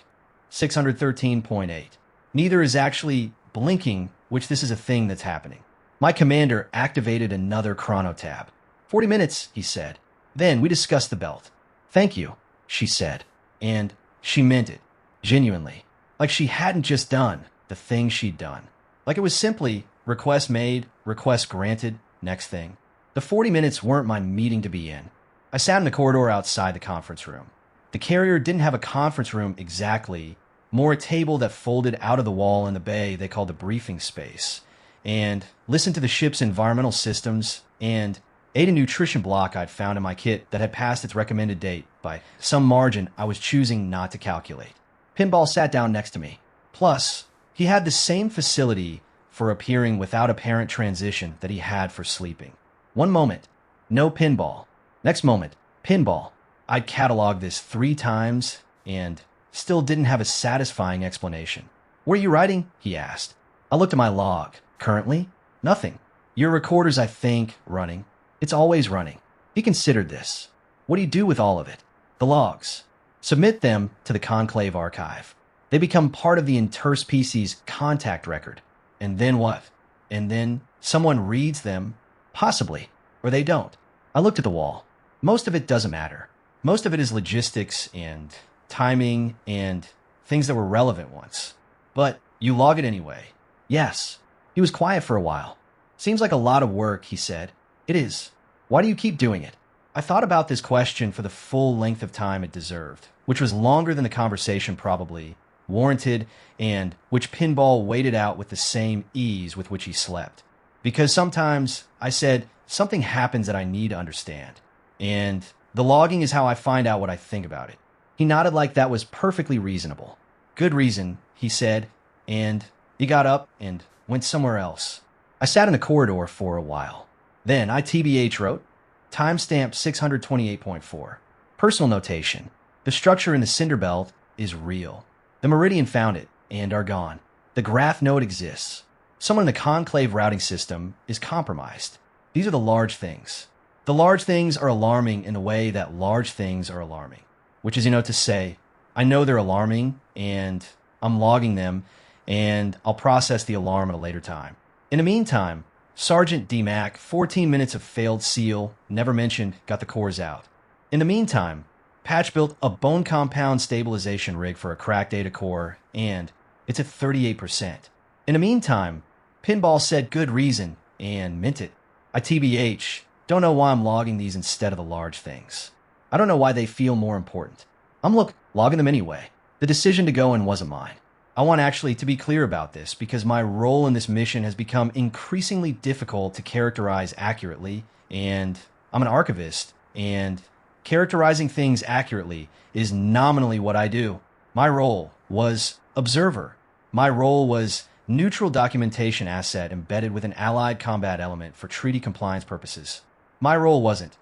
613.8. Neither is actually blinking, which this is a thing that's happening. My commander activated another chrono tab. 40 minutes, he said. Then we discussed the belt. "Thank you," she said. And she meant it, genuinely. Like she hadn't just done the thing she'd done. Like it was simply request made, request granted, next thing. The 40 minutes weren't my meeting to be in. I sat in the corridor outside the conference room. The carrier didn't have a conference room exactly, more a table that folded out of the wall in the bay they called the briefing space, and listened to the ship's environmental systems, and ate a nutrition block I'd found in my kit that had passed its recommended date by some margin I was choosing not to calculate. Pinball sat down next to me. Plus, he had the same facility for appearing without apparent transition that he had for sleeping. One moment, no Pinball. Next moment, Pinball. I'd cataloged this 3 times and still didn't have a satisfying explanation. "What are you writing?" he asked. I looked at my log. Currently, nothing. "Your recorder's, I think, running. It's always running." He considered this. "What do you do with all of it?" "The logs. Submit them to the Conclave archive. They become part of the interspecies contact record. And then what? And then someone reads them, possibly, or they don't." I looked at the wall. Most of it doesn't matter. Most of it is logistics and timing and things that were relevant once. But you log it anyway. "Yes." He was quiet for a while. "Seems like a lot of work," he said. "It is. Why do you keep doing it?" I thought about this question for the full length of time it deserved, which was longer than the conversation probably warranted, and which Pinball waited out with the same ease with which he slept. Because sometimes I said, something happens that I need to understand, and the logging is how I find out what I think about it. He nodded like that was perfectly reasonable. Good reason, he said, and he got up and went somewhere else. I sat in the corridor for a while. Then I TBH wrote, timestamp 628.4. Personal notation. The structure in the cinder belt is real. The Meridian found it and are gone. The graph node exists. Someone in the conclave routing system is compromised. These are the large things. The large things are alarming in the way that large things are alarming, which is, to say, I know they're alarming and I'm logging them and I'll process the alarm at a later time. In the meantime, Sergeant D-Mac, 14 minutes of failed seal, never mentioned, got the cores out. In the meantime, Patch built a bone compound stabilization rig for a cracked data core, and it's at 38%. In the meantime, Pinball said good reason, and meant it. I TBH, don't know why I'm logging these instead of the large things. I don't know why they feel more important. I'm logging them anyway. The decision to go in wasn't mine. I want actually to be clear about this because my role in this mission has become increasingly difficult to characterize accurately, and I'm an archivist, and characterizing things accurately is nominally what I do. My role was observer. My role was neutral documentation asset embedded with an allied combat element for treaty compliance purposes. My role wasn't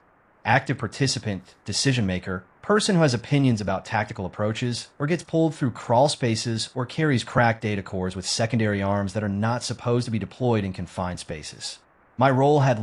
active participant, decision maker, person who has opinions about tactical approaches, or gets pulled through crawl spaces or carries cracked data cores with secondary arms that are not supposed to be deployed in confined spaces. My role had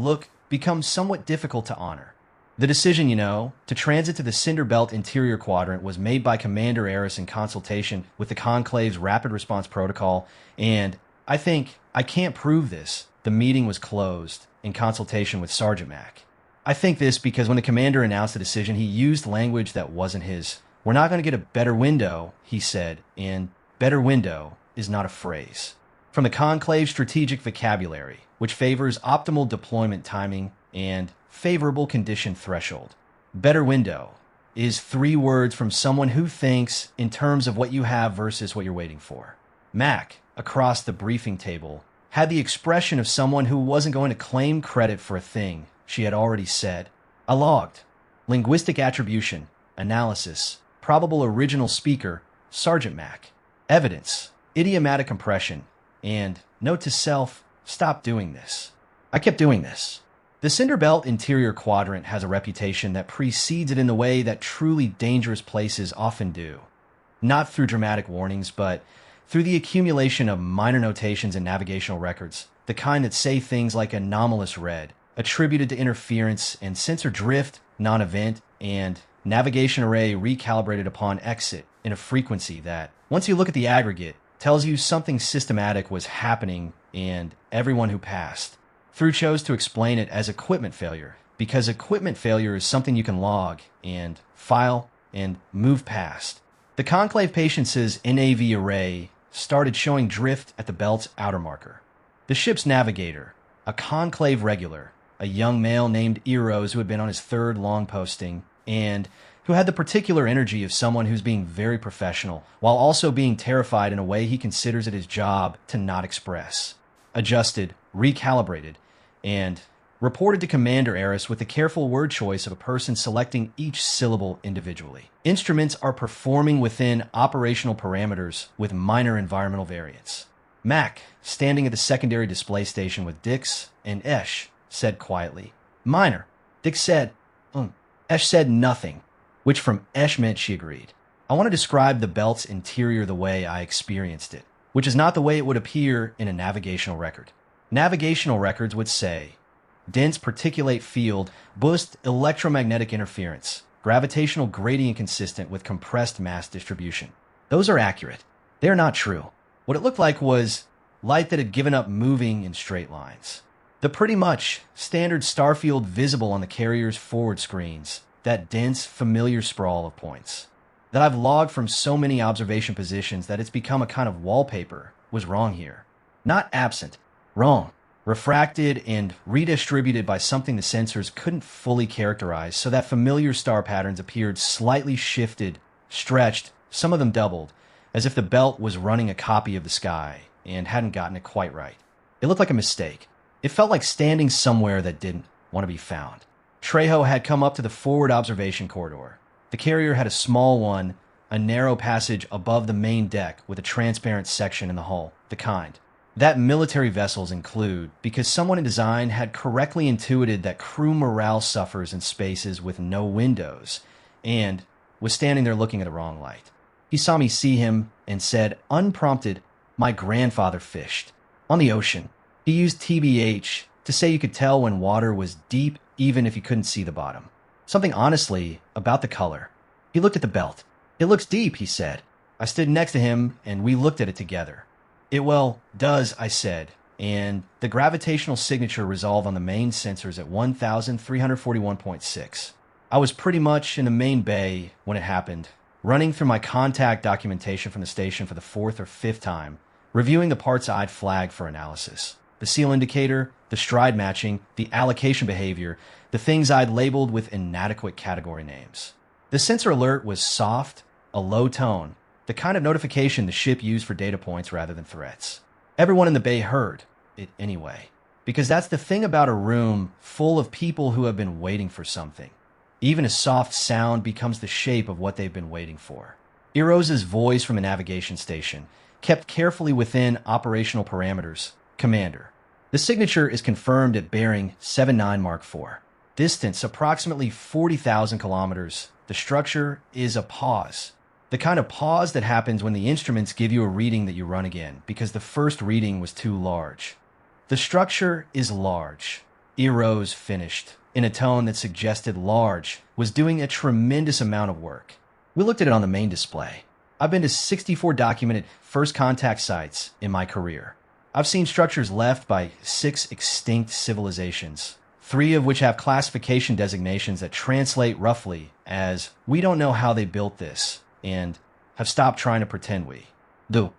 become somewhat difficult to honor. The decision, to transit to the Cinder Belt interior quadrant was made by Commander Eris in consultation with the Conclave's Rapid Response Protocol, and I can't prove this. The meeting was closed in consultation with Sergeant Mac. I think this because when the commander announced the decision, he used language that wasn't his. We're not going to get a better window, he said, and better window is not a phrase. From the Conclave's strategic vocabulary, which favors optimal deployment timing and favorable condition threshold. Better window is 3 words from someone who thinks in terms of what you have versus what you're waiting for. Mac, across the briefing table, had the expression of someone who wasn't going to claim credit for a thing she had already said. I logged. Linguistic attribution, analysis, probable original speaker, Sergeant Mac. Evidence, idiomatic compression, and note to self, stop doing this. I kept doing this. The Cinder Belt interior quadrant has a reputation that precedes it in the way that truly dangerous places often do. Not through dramatic warnings, but through the accumulation of minor notations and navigational records, the kind that say things like anomalous red, attributed to interference and sensor drift, non-event, and navigation array recalibrated upon exit in a frequency that, once you look at the aggregate, tells you something systematic was happening and everyone who passed. Through chose to explain it as equipment failure, because equipment failure is something you can log and file and move past. The Conclave Patience's NAV array started showing drift at the belt's outer marker. The ship's navigator, a Conclave regular, a young male named Eros who had been on his 3rd long posting, and who had the particular energy of someone who's being very professional, while also being terrified in a way he considers it his job to not express. Adjusted, recalibrated, and reported to Commander Eris with the careful word choice of a person selecting each syllable individually. Instruments are performing within operational parameters with minor environmental variance. Mac, standing at the secondary display station with Dix and Esh, said quietly, minor. Dix said, Esh said nothing, which from Esh meant she agreed. I want to describe the belt's interior the way I experienced it, which is not the way it would appear in a navigational record. Navigational records would say, dense particulate field boosts electromagnetic interference, gravitational gradient consistent with compressed mass distribution. Those are accurate. They are not true. What it looked like was light that had given up moving in straight lines. The pretty much standard starfield visible on the carrier's forward screens, that dense, familiar sprawl of points. That I've logged from so many observation positions that it's become a kind of wallpaper, was wrong here. Not absent, wrong. refracted and redistributed by something the sensors couldn't fully characterize, so that familiar star patterns appeared slightly shifted, stretched, some of them doubled, as if the belt was running a copy of the sky and hadn't gotten it quite right. It looked like a mistake. It felt like standing somewhere that didn't want to be found. Trejo had come up to the forward observation corridor. The carrier had a small one, a narrow passage above the main deck with a transparent section in the hull, the kind that military vessels include, because someone in design had correctly intuited that crew morale suffers in spaces with no windows, and was standing there looking at the wrong light. He saw me see him and said, unprompted, "My grandfather fished. On the ocean." He used TBH to say you could tell when water was deep even if you couldn't see the bottom. Something honestly about the color. He looked at the belt. "It looks deep," he said. I stood next to him and we looked at it together. "It well does," I said, and the gravitational signature resolved on the main sensors at 1341.6. I was pretty much in the main bay when it happened, running through my contact documentation from the station for the fourth or fifth time, reviewing the parts I'd flagged for analysis. The seal indicator, the stride matching, the allocation behavior, the things I'd labeled with inadequate category names. The sensor alert was soft, a low tone, the kind of notification the ship used for data points rather than threats. Everyone in the bay heard it anyway, because that's the thing about a room full of people who have been waiting for something. Even a soft sound becomes the shape of what they've been waiting for. Erose's voice from a navigation station, kept carefully within operational parameters. "Commander, the signature is confirmed at bearing 79 Mark IV. Distance approximately 40,000 kilometers. The structure is a pause. The kind of pause that happens when the instruments give you a reading that you run again because the first reading was too large. The structure is large." Erose finished, in a tone that suggested large was doing a tremendous amount of work. We looked at it on the main display. I've been to 64 documented first contact sites in my career. I've seen structures left by 6 extinct civilizations, 3 of which have classification designations that translate roughly as "we don't know how they built this," and have stopped trying to pretend we do.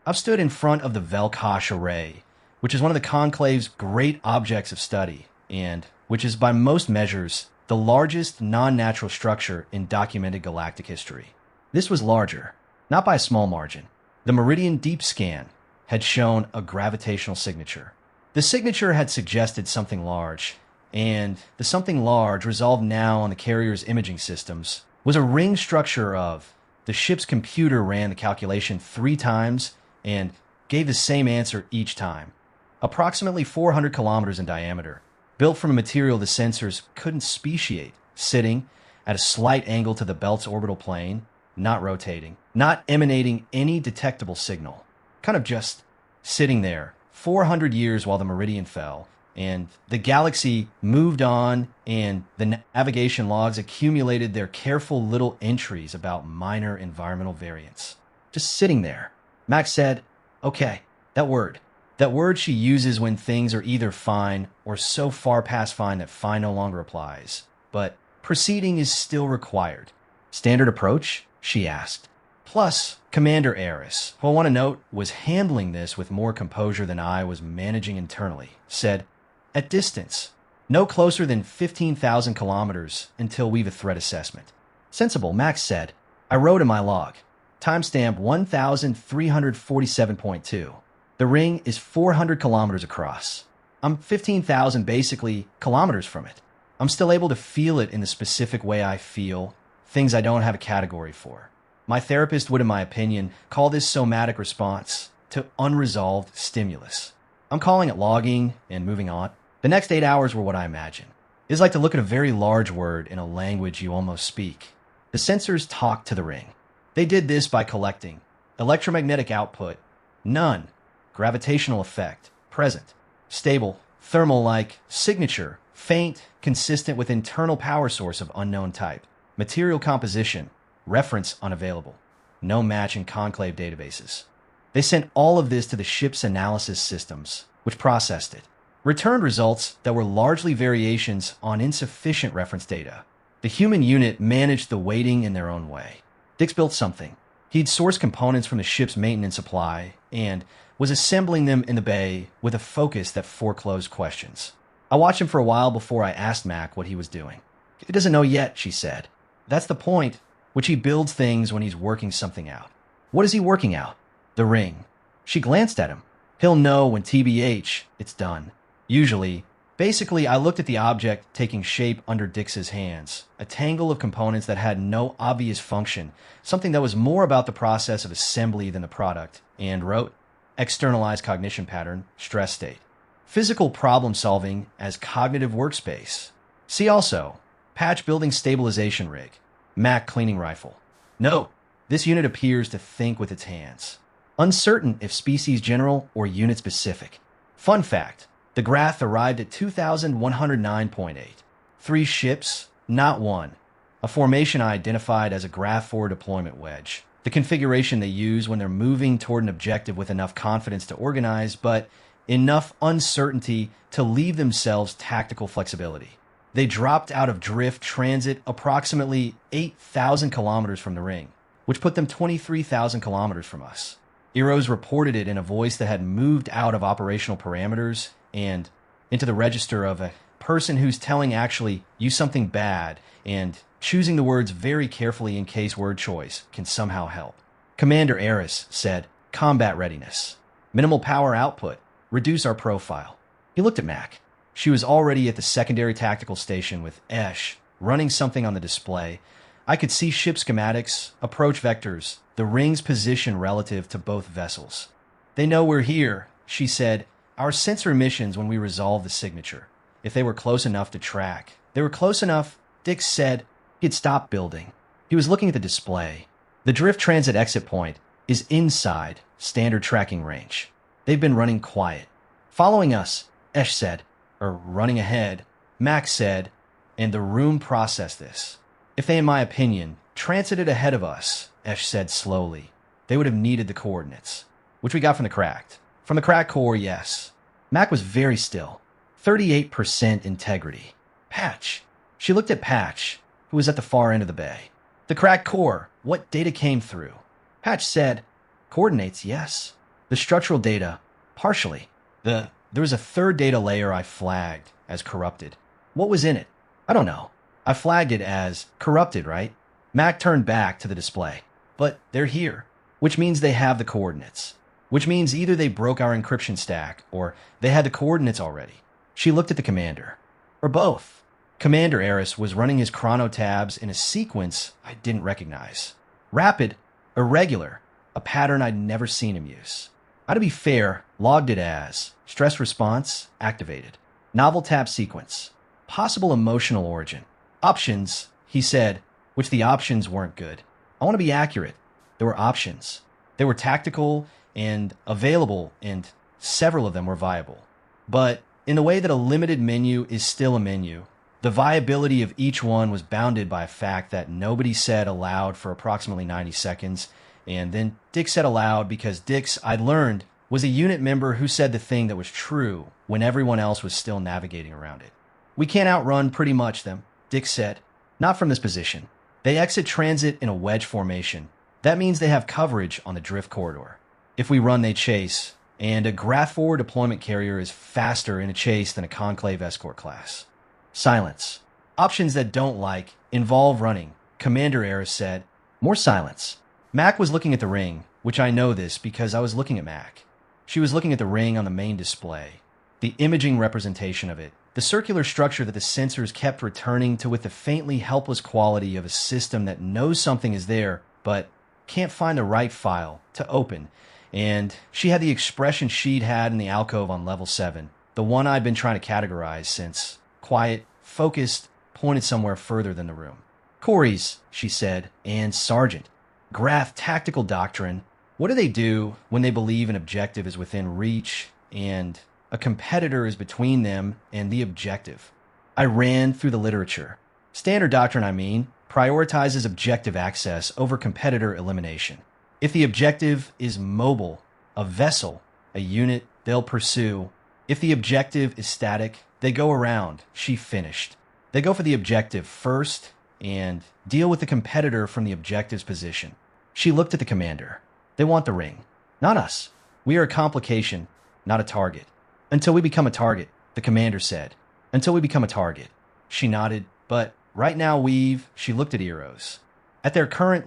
I've stood in front of the Velkosh array, which is one of the Conclave's great objects of study, and which is by most measures the largest non-natural structure in documented galactic history. This was larger, not by a small margin. The Meridian Deep Scan had shown a gravitational signature. The signature had suggested something large, and the something large, resolved now on the carrier's imaging systems, was a ring structure of... The ship's computer ran the calculation 3 times and gave the same answer each time. Approximately 400 kilometers in diameter, built from a material the sensors couldn't speciate, sitting at a slight angle to the belt's orbital plane, not rotating, not emanating any detectable signal. Kind of just sitting there, 400 years while the meridian fell, and the galaxy moved on, and the navigation logs accumulated their careful little entries about minor environmental variants. Just sitting there. Max said, "Okay, that word she uses when things are either fine or so far past fine that fine no longer applies. But proceeding is still required." "Standard approach?" she asked. Plus, Commander Eris, who I want to note was handling this with more composure than I was managing internally, said, "At distance, no closer than 15,000 kilometers until we've a threat assessment." "Sensible," Max said. I wrote in my log, timestamp 1347.2. The ring is 400 kilometers across. I'm 15,000 basically kilometers from it. I'm still able to feel it in the specific way I feel, things I don't have a category for. My therapist would, in my opinion, call this somatic response to unresolved stimulus. I'm calling it logging and moving on. The next 8 hours were what I imagine. It's like to look at a very large word in a language you almost speak. The sensors talked to the ring. They did this by collecting electromagnetic output, none. Gravitational effect, present. Stable, thermal-like, signature, faint, consistent with internal power source of unknown type. Material composition, reference unavailable. No match in Conclave databases. They sent all of this to the ship's analysis systems, which processed it. Returned results that were largely variations on insufficient reference data. The human unit managed the weighting in their own way. Dix built something. He'd sourced components from the ship's maintenance supply and was assembling them in the bay with a focus that foreclosed questions. I watched him for a while before I asked Mac what he was doing. He doesn't know yet, she said. That's the point, which he builds things when he's working something out. What is he working out? The ring. She glanced at him. He'll know when TBH, it's done. Usually, basically, I looked at the object taking shape under Dix's hands, a tangle of components that had no obvious function, something that was more about the process of assembly than the product, and wrote, externalized cognition pattern, stress state. Physical problem solving as cognitive workspace. See also, patch building stabilization rig, Mac cleaning rifle. Note, this unit appears to think with its hands. Uncertain if species general or unit specific. Fun fact, the graph arrived at 2109.8. 3 ships, not one. A formation I identified as a graph 4 deployment wedge. The configuration they use when they're moving toward an objective with enough confidence to organize, but enough uncertainty to leave themselves tactical flexibility. They dropped out of drift transit approximately 8,000 kilometers from the ring, which put them 23,000 kilometers from us. Eros reported it in a voice that had moved out of operational parameters and into the register of a person who's telling actually you something bad and choosing the words very carefully in case word choice can somehow help. Commander Eris said, combat readiness. Minimal power output. Reduce our profile. He looked at Mac. She was already at the secondary tactical station with Esh running something on the display. I could see ship schematics, approach vectors, the ring's position relative to both vessels. They know we're here, she said. Our sensor emissions when we resolve the signature. If they were close enough to track. They were close enough, Dix said. He'd stopped building. He was looking at the display. The drift transit exit point is inside standard tracking range. They've been running quiet. Following us, Esh said, or running ahead, Max said, and the room processed this. If they, in my opinion, transited ahead of us, Esh said slowly, they would have needed the coordinates, which we got from the cracked. From the cracked core, yes. Mac was very still. 38% integrity. Patch. She looked at Patch, who was at the far end of the bay. The cracked core, what data came through? Patch said, coordinates, yes. The structural data, partially. There was a third data layer I flagged as corrupted. What was in it? I don't know. I flagged it as corrupted, right? Mac turned back to the display. But they're here, which means they have the coordinates. Which means either they broke our encryption stack or they had the coordinates already. She looked at the commander. Or both. Commander Eris was running his chrono tabs in a sequence I didn't recognize. Rapid, irregular, a pattern I'd never seen him use. I, to be fair, logged it as stress response activated. Novel tab sequence. Possible emotional origin. Options, he said, which the options weren't good. I want to be accurate. There were options. They were tactical and available, and several of them were viable. But in the way that a limited menu is still a menu, the viability of each one was bounded by a fact that nobody said aloud for approximately 90 seconds, and then Dix said aloud because Dix, I'd learned, was a unit member who said the thing that was true when everyone else was still navigating around it. We can't outrun pretty much them, Dix said. Not from this position. They exit transit in a wedge formation. That means they have coverage on the drift corridor. If we run, they chase, and a Graph 4 deployment carrier is faster in a chase than a Conclave escort class. Silence. Options that don't like involve running, Commander Eris said. More silence. Mac was looking at the ring, which I know this because I was looking at Mac. She was looking at the ring on the main display. The imaging representation of it. The circular structure that the sensors kept returning to with the faintly helpless quality of a system that knows something is there, but can't find the right file to open. And she had the expression she'd had in the alcove on level 7, the one I'd been trying to categorize since. Quiet, focused, pointed somewhere further than the room. Corey's, she said, and Sergeant. Graph tactical doctrine. What do they do when they believe an objective is within reach and a competitor is between them and the objective? I ran through the literature. Standard doctrine, I mean, prioritizes objective access over competitor elimination. If the objective is mobile, a vessel, a unit, they'll pursue. If the objective is static, they go around. She finished. They go for the objective first and deal with the competitor from the objective's position. She looked at the commander. They want the ring. Not us. We are a complication, not a target. Until we become a target, the commander said. Until we become a target. She nodded, but right now she looked at Eros. At their current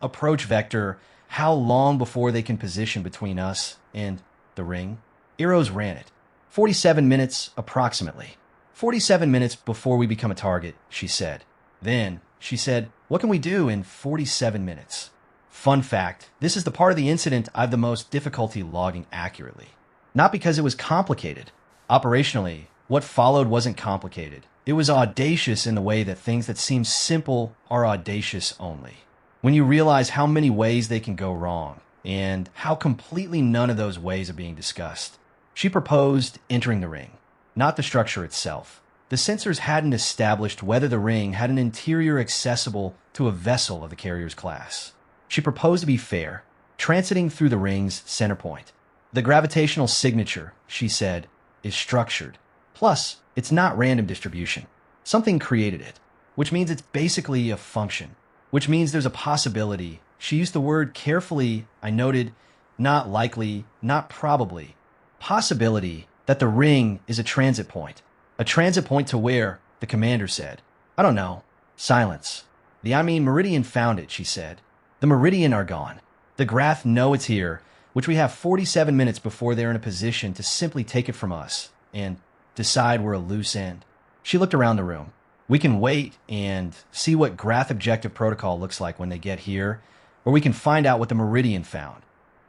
approach vector, how long before they can position between us and the ring? Eros ran it. 47 minutes, approximately. 47 minutes before we become a target, she said. Then, she said, what can we do in 47 minutes? Fun fact, this is the part of the incident I have the most difficulty logging accurately. Not because it was complicated. Operationally, what followed wasn't complicated. It was audacious in the way that things that seem simple are audacious only. When you realize how many ways they can go wrong, and how completely none of those ways are being discussed. She proposed entering the ring, not the structure itself. The sensors hadn't established whether the ring had an interior accessible to a vessel of the carrier's class. She proposed to be fair, transiting through the ring's center point. The gravitational signature, she said, is structured. Plus, it's not random distribution. Something created it, which means it's basically a function, which means there's a possibility. She used the word carefully, I noted, not likely, not probably. Possibility that the ring is a transit point. A transit point to where, the commander said. I don't know. Silence. Meridian found it, she said. The Meridian are gone. The Grath know it's here, which we have 47 minutes before they're in a position to simply take it from us and decide we're a loose end. She looked around the room. We can wait and see what Grath Objective Protocol looks like when they get here, or we can find out what the Meridian found.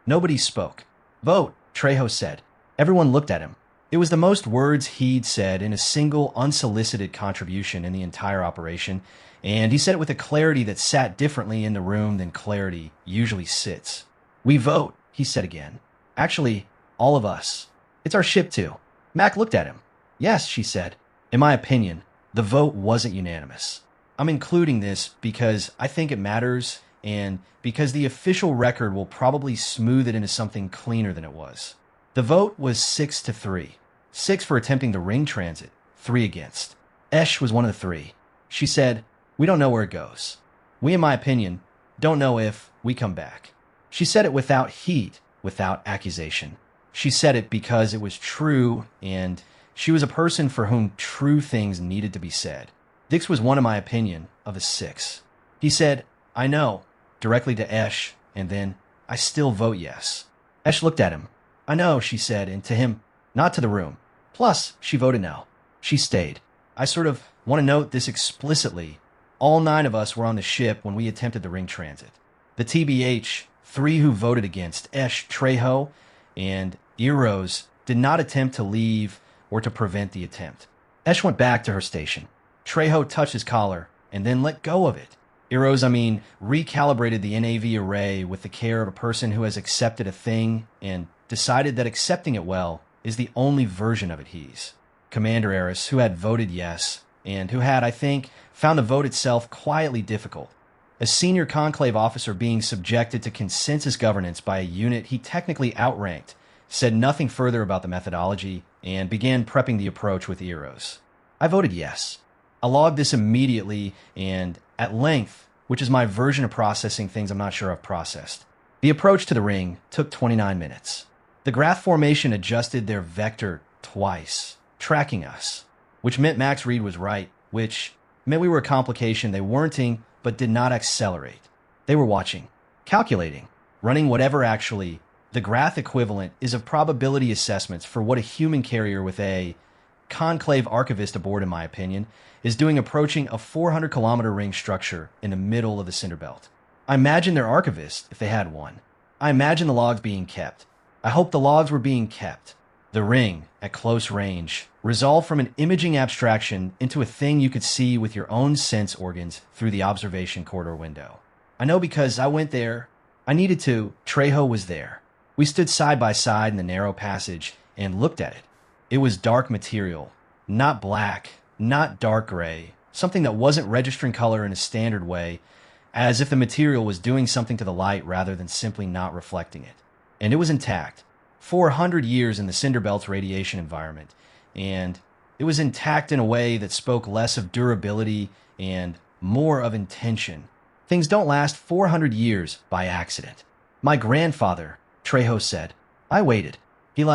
Nobody spoke. Vote, Trejo said. Everyone looked at him. It was the most words he'd said in a single unsolicited contribution in the entire operation, and he said it with a clarity that sat differently in the room than clarity usually sits. We vote, he said again. Actually, all of us. It's our ship too. Mac looked at him. Yes, she said. In my opinion, the vote wasn't unanimous. I'm including this because I think it matters and because the official record will probably smooth it into something cleaner than it was. The vote was 6-3. 6 for attempting the ring transit, 3 against. Esh was one of the 3. She said, we don't know where it goes. We, in my opinion, don't know if we come back. She said it without heat, without accusation. She said it because it was true, and she was a person for whom true things needed to be said. Dix was one, in my opinion, of a 6. He said, I know, directly to Esh, and then, I still vote yes. Esh looked at him. I know, she said, and to him, not to the room. Plus, she voted no. She stayed. I sort of want to note this explicitly. All 9 of us were on the ship when we attempted the ring transit. The TBH, 3 who voted against, Esh, Trejo, and Eros, did not attempt to leave or to prevent the attempt. Esh went back to her station. Trejo touched his collar and then let go of it. Eros, recalibrated the NAV array with the care of a person who has accepted a thing and decided that accepting it well is the only version of it he's. Commander Eris, who had voted yes, and who had, I think, found the vote itself quietly difficult. A senior conclave officer being subjected to consensus governance by a unit he technically outranked, said nothing further about the methodology, and began prepping the approach with Eros. I voted yes. I logged this immediately and at length, which is my version of processing things I'm not sure I've processed. The approach to the ring took 29 minutes. The Grath formation adjusted their vector twice, tracking us, which meant Max Reed was right, which meant we were a complication they weren'ting but did not accelerate. They were watching, calculating, running whatever actually. The Grath equivalent is of probability assessments for what a human carrier with a conclave archivist aboard, in my opinion, is doing approaching a 400-kilometer ring structure in the middle of the cinder belt. I imagine their archivist, if they had one. I imagine the logs being kept. I hope the logs were being kept. The ring, at close range, resolved from an imaging abstraction into a thing you could see with your own sense organs through the observation corridor window. I know because I went there. I needed to. Trejo was there. We stood side by side in the narrow passage and looked at it. It was dark material, not black, not dark gray, something that wasn't registering color in a standard way, as if the material was doing something to the light rather than simply not reflecting it. And it was intact. 400 years in the cinder belt's radiation environment, and it was intact in a way that spoke less of durability and more of intention. Things don't last 400 years by accident. My grandfather, Trejo said. I waited. He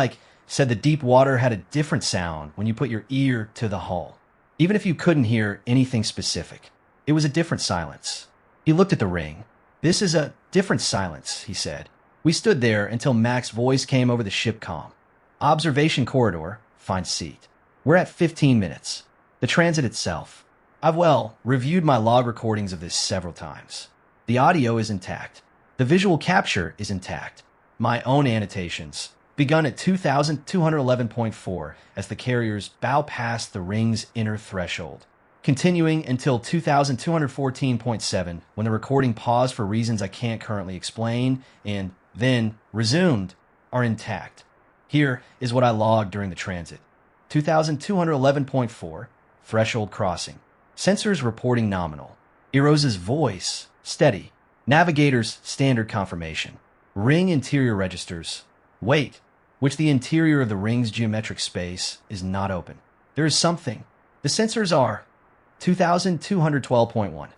said the deep water had a different sound when you put your ear to the hull. Even if you couldn't hear anything specific, it was a different silence. He looked at the ring. This is a different silence, he said. We stood there until Mac's voice came over the ship comm. Observation corridor, find seat. We're at 15 minutes. The transit itself. I've reviewed my log recordings of this several times. The audio is intact. The visual capture is intact. My own annotations, begun at 2211.4 as the carriers bow past the ring's inner threshold, continuing until 2214.7 when the recording paused for reasons I can't currently explain and then resumed, are intact. Here is what I logged during the transit. 2211.4, threshold crossing. Sensors reporting nominal. Eros' voice, steady. Navigator's standard confirmation. Ring interior registers. Wait, which the interior of the ring's geometric space is not open. There is something. The sensors are 2212.1.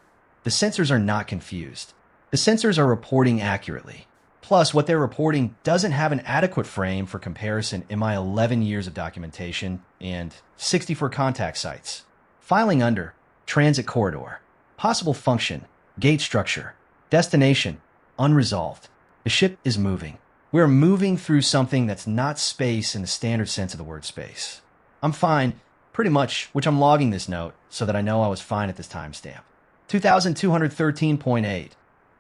The sensors are not confused. The sensors are reporting accurately. Plus, what they're reporting doesn't have an adequate frame for comparison in my 11 years of documentation and 64 contact sites. Filing under, transit corridor, possible function, gate structure, destination, unresolved. The ship is moving. We're moving through something that's not space in the standard sense of the word space. I'm fine, pretty much, which I'm logging this note so that I know I was fine at this timestamp. 2213.8,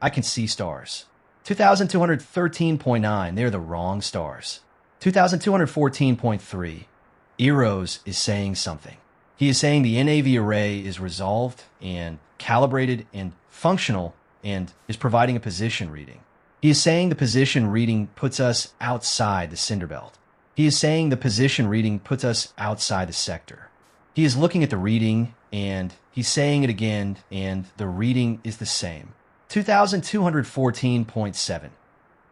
I can see stars. 2213.9, they're the wrong stars. 2214.3, Eros is saying something. He is saying the NAV array is resolved and calibrated and functional and is providing a position reading. He is saying the position reading puts us outside the cinder belt. He is saying the position reading puts us outside the sector. He is looking at the reading and he's saying it again and the reading is the same. 2214.7.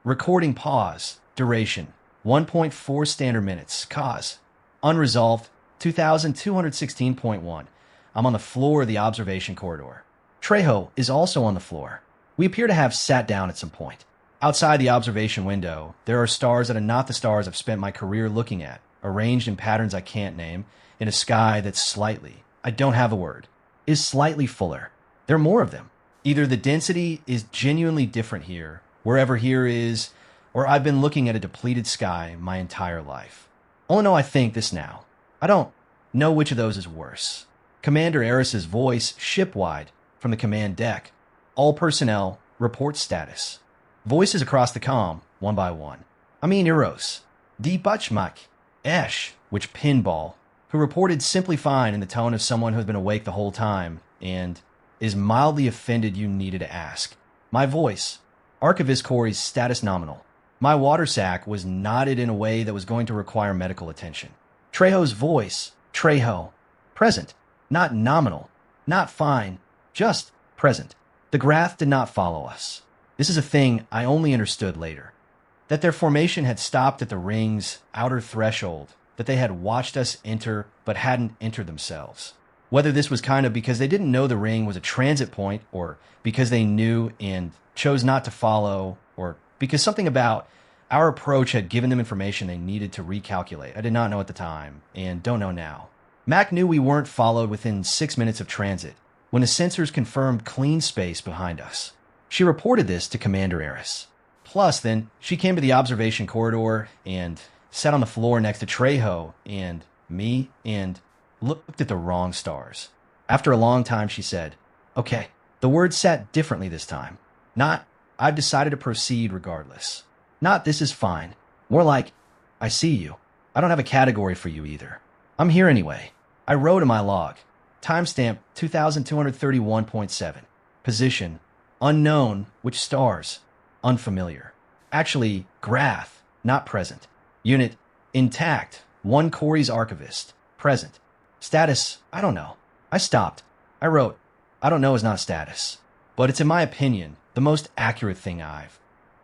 Recording pause. Duration. 1.4 standard minutes. Cause. Unresolved. 2216.1. I'm on the floor of the observation corridor. Trejo is also on the floor. We appear to have sat down at some point. Outside the observation window, there are stars that are not the stars I've spent my career looking at, arranged in patterns I can't name, in a sky that's slightly, I don't have a word, is slightly fuller. There are more of them. Either the density is genuinely different here, wherever here is, or I've been looking at a depleted sky my entire life. Only know I think this now. I don't know which of those is worse. Commander Eris's voice, ship-wide, from the command deck. All personnel, report status. Voices across the comm, one by one. Eros. Die Butchmak. Esh, which pinball, who reported simply fine in the tone of someone who has been awake the whole time, and is mildly offended you needed to ask. My voice. Archivist Corey's status nominal. My water sack was knotted in a way that was going to require medical attention. Trejo's voice. Trejo. Present. Not nominal. Not fine. Just present. The Grath did not follow us. This is a thing I only understood later. That their formation had stopped at the ring's outer threshold, that they had watched us enter but hadn't entered themselves. Whether this was kind of because they didn't know the ring was a transit point, or because they knew and chose not to follow, or because something about our approach had given them information they needed to recalculate. I did not know at the time, and don't know now. Mac knew we weren't followed within 6 minutes of transit, when the sensors confirmed clean space behind us. She reported this to Commander Eris. Plus, then, she came to the observation corridor and sat on the floor next to Trejo and me and looked at the wrong stars. After a long time, she said, "Okay, the words sat differently this time. Not, I've decided to proceed regardless. Not, this is fine. More like, I see you. I don't have a category for you either. I'm here anyway. I wrote in my log. Timestamp 2231.7. Position. Unknown, which stars? Unfamiliar. Actually, Grath, not present. Unit, intact. 1 Corey's archivist. Present. Status, I don't know. I stopped. I wrote, I don't know is not status. But it's in my opinion, the most accurate thing I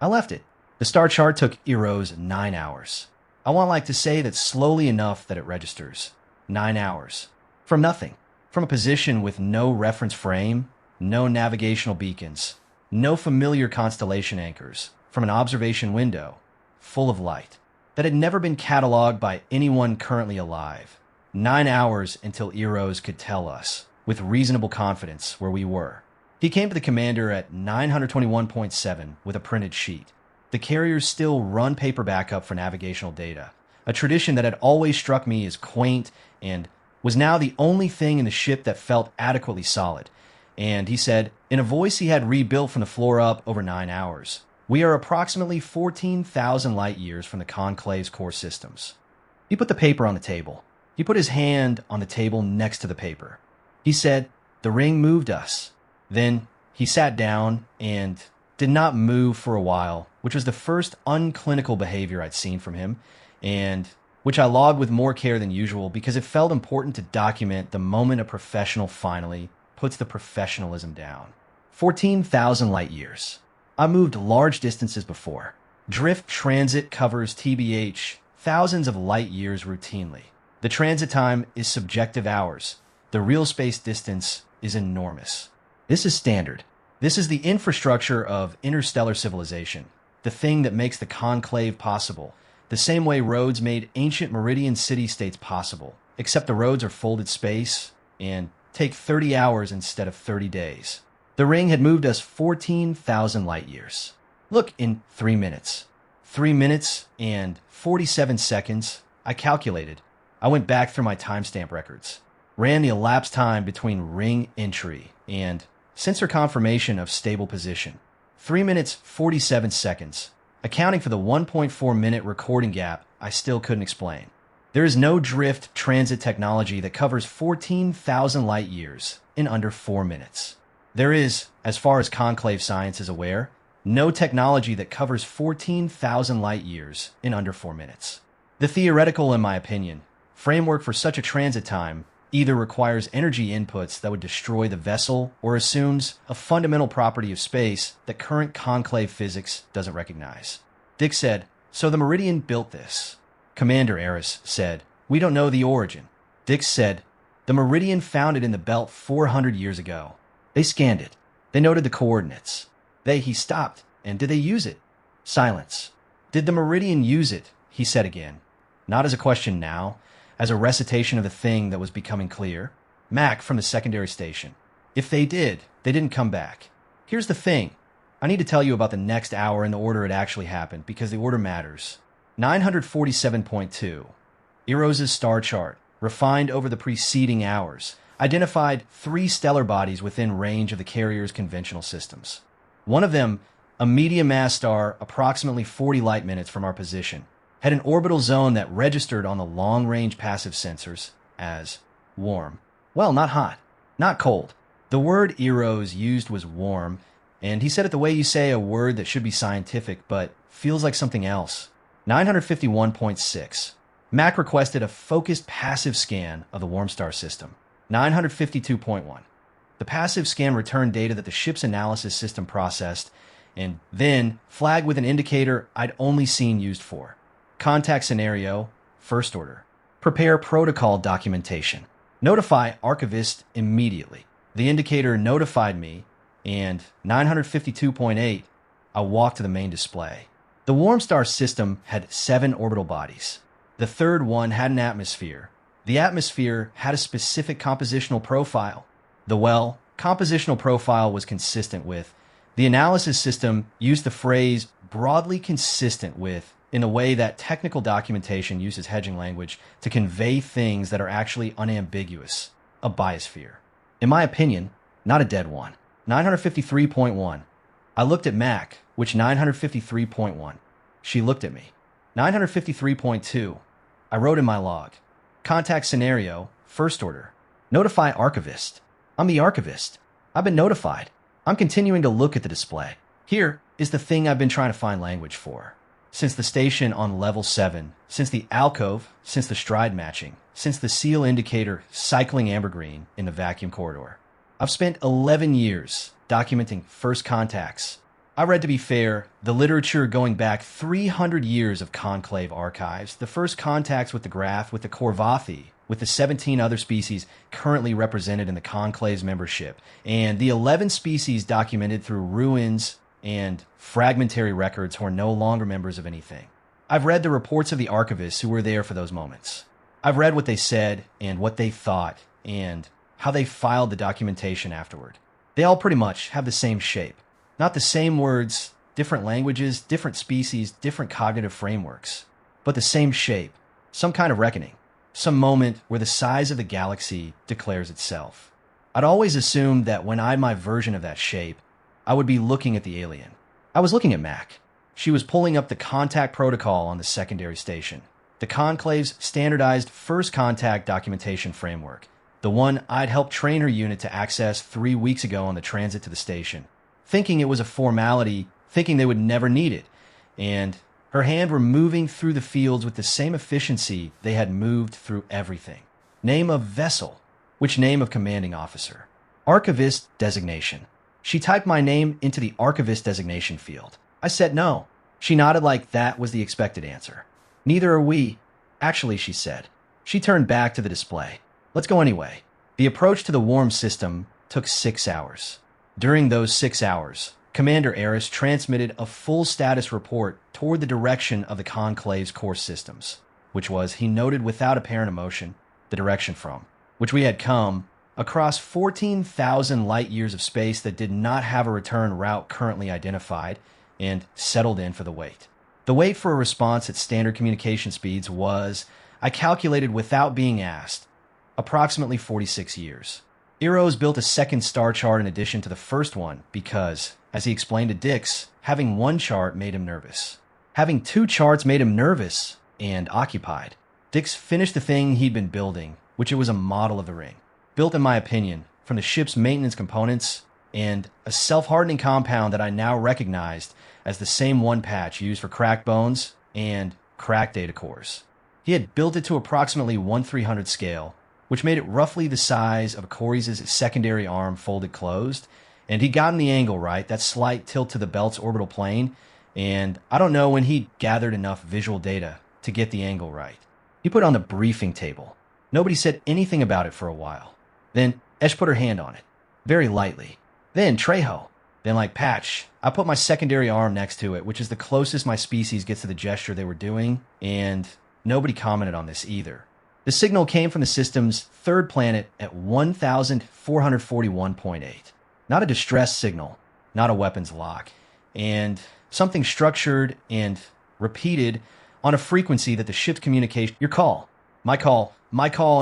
left it. The star chart took Eros 9 hours. I want to say that slowly enough that it registers. 9 hours. From nothing. From a position with no reference frame, No navigational beacons. No familiar constellation anchors from an observation window full of light that had never been cataloged by anyone currently alive. 9 hours until Eros could tell us, with reasonable confidence, where we were. He came to the commander at 921.7 with a printed sheet. The carriers still run paper backup for navigational data, a tradition that had always struck me as quaint and was now the only thing in the ship that felt adequately solid. And he said, in a voice he had rebuilt from the floor up over 9 hours, we are approximately 14,000 light years from the Conclave's core systems. He put the paper on the table. He put his hand on the table next to the paper. He said, the ring moved us. Then he sat down and did not move for a while, which was the first unclinical behavior I'd seen from him, and which I logged with more care than usual because it felt important to document the moment a professional finally puts the professionalism down. 14,000 light years. I moved large distances before. Drift transit covers TBH thousands of light years routinely. The transit time is subjective hours. The real space distance is enormous. This is standard. This is the infrastructure of interstellar civilization, the thing that makes the conclave possible, the same way roads made ancient meridian city-states possible, except the roads are folded space and take 30 hours instead of 30 days. The ring had moved us 14,000 light years. Look, in 3 minutes. 3 minutes and 47 seconds, I calculated. I went back through my timestamp records, ran the elapsed time between ring entry and sensor confirmation of stable position. 3 minutes, 47 seconds, accounting for the 1.4 minute recording gap I still couldn't explain. There is no drift transit technology that covers 14,000 light years in under 4 minutes. There is, as far as conclave science is aware, no technology that covers 14,000 light years in under 4 minutes. The theoretical, in my opinion, framework for such a transit time either requires energy inputs that would destroy the vessel or assumes a fundamental property of space that current conclave physics doesn't recognize. Dick said, so the Meridian built this. Commander Eris said, we don't know the origin. Dick said, the Meridian found it in the belt 400 years ago. They scanned it. They noted the coordinates. He stopped. And did they use it? Silence. Did the Meridian use it? He said again. Not as a question now, as a recitation of the thing that was becoming clear. Mac from the secondary station. If they did, they didn't come back. Here's the thing. I need to tell you about the next hour in the order it actually happened, because the order matters. 947.2. Eros' star chart, refined over the preceding hours, identified 3 stellar bodies within range of the carrier's conventional systems. One of them, a medium-mass star approximately 40 light minutes from our position, had an orbital zone that registered on the long-range passive sensors as warm. Well, not hot, not cold. The word Eros used was warm, and he said it the way you say a word that should be scientific but feels like something else. 951.6. Mac requested a focused passive scan of the warm star system. 952.1. The passive scan returned data that the ship's analysis system processed and then flagged with an indicator I'd only seen used for. Contact scenario, first order. Prepare protocol documentation. Notify archivist immediately. The indicator notified me, and 952.8, I walked to the main display. The warm star system had 7 orbital bodies. The third one had an atmosphere. The atmosphere had a specific compositional profile. The compositional profile was consistent with. The analysis system used the phrase broadly consistent with in a way that technical documentation uses hedging language to convey things that are actually unambiguous. A biosphere. In my opinion, not a dead one. 953.1. I looked at Mac, which 953.1. She looked at me. 953.2. I wrote in my log. Contact scenario, first order. Notify archivist. I'm the archivist. I've been notified. I'm continuing to look at the display. Here is the thing I've been trying to find language for. Since the station on level 7, since the alcove, since the stride matching, since the seal indicator cycling amber-green in the vacuum corridor. I've spent 11 years documenting first contacts, I read, to be fair, the literature going back 300 years of conclave archives, the first contacts with the graph, with the Korvathi, with the 17 other species currently represented in the conclave's membership, and the 11 species documented through ruins and fragmentary records who are no longer members of anything. I've read the reports of the archivists who were there for those moments. I've read what they said and what they thought and how they filed the documentation afterward. They all pretty much have the same shape. Not the same words, different languages, different species, different cognitive frameworks, but the same shape, some kind of reckoning, some moment where the size of the galaxy declares itself. I'd always assumed that when I had my version of that shape, I would be looking at the alien. I was looking at Mac. She was pulling up the contact protocol on the secondary station, the Conclave's standardized first contact documentation framework, the one I'd helped train her unit to access 3 weeks ago on the transit to the station, thinking it was a formality, thinking they would never need it, and her hand were moving through the fields with the same efficiency they had moved through everything. Name of vessel. Which name of commanding officer? Archivist designation. She typed my name into the archivist designation field. I said no. She nodded like that was the expected answer. Neither are we. Actually, she said. She turned back to the display. Let's go anyway. The approach to the warm system took 6 hours. During those 6 hours, Commander Eris transmitted a full status report toward the direction of the Conclave's core systems, which was, he noted without apparent emotion, the direction from which we had come across 14,000 light years of space that did not have a return route currently identified and settled in for the wait. The wait for a response at standard communication speeds was, I calculated without being asked, approximately 46 years. Eros built a second star chart in addition to the first one because, as he explained to Dix, having one chart made him nervous. Having 2 charts made him nervous and occupied. Dix finished the thing he'd been building, which it was a model of the ring. Built, in my opinion, from the ship's maintenance components and a self-hardening compound that I now recognized as the same one patch used for cracked bones and cracked data cores. He had built it to approximately 1/300 scale, which made it roughly the size of Corey's secondary arm folded closed, and he'd gotten the angle right, that slight tilt to the belt's orbital plane, and I don't know when he'd gathered enough visual data to get the angle right. He put it on the briefing table. Nobody said anything about it for a while. Then Esh put her hand on it, very lightly. Then Trejo. Then, like Patch, I put my secondary arm next to it, which is the closest my species gets to the gesture they were doing, and nobody commented on this either. The signal came from the system's third planet at 1,441.8. Not a distress signal, not a weapons lock, and something structured and repeated on a frequency that the ship's communication... Your call. My call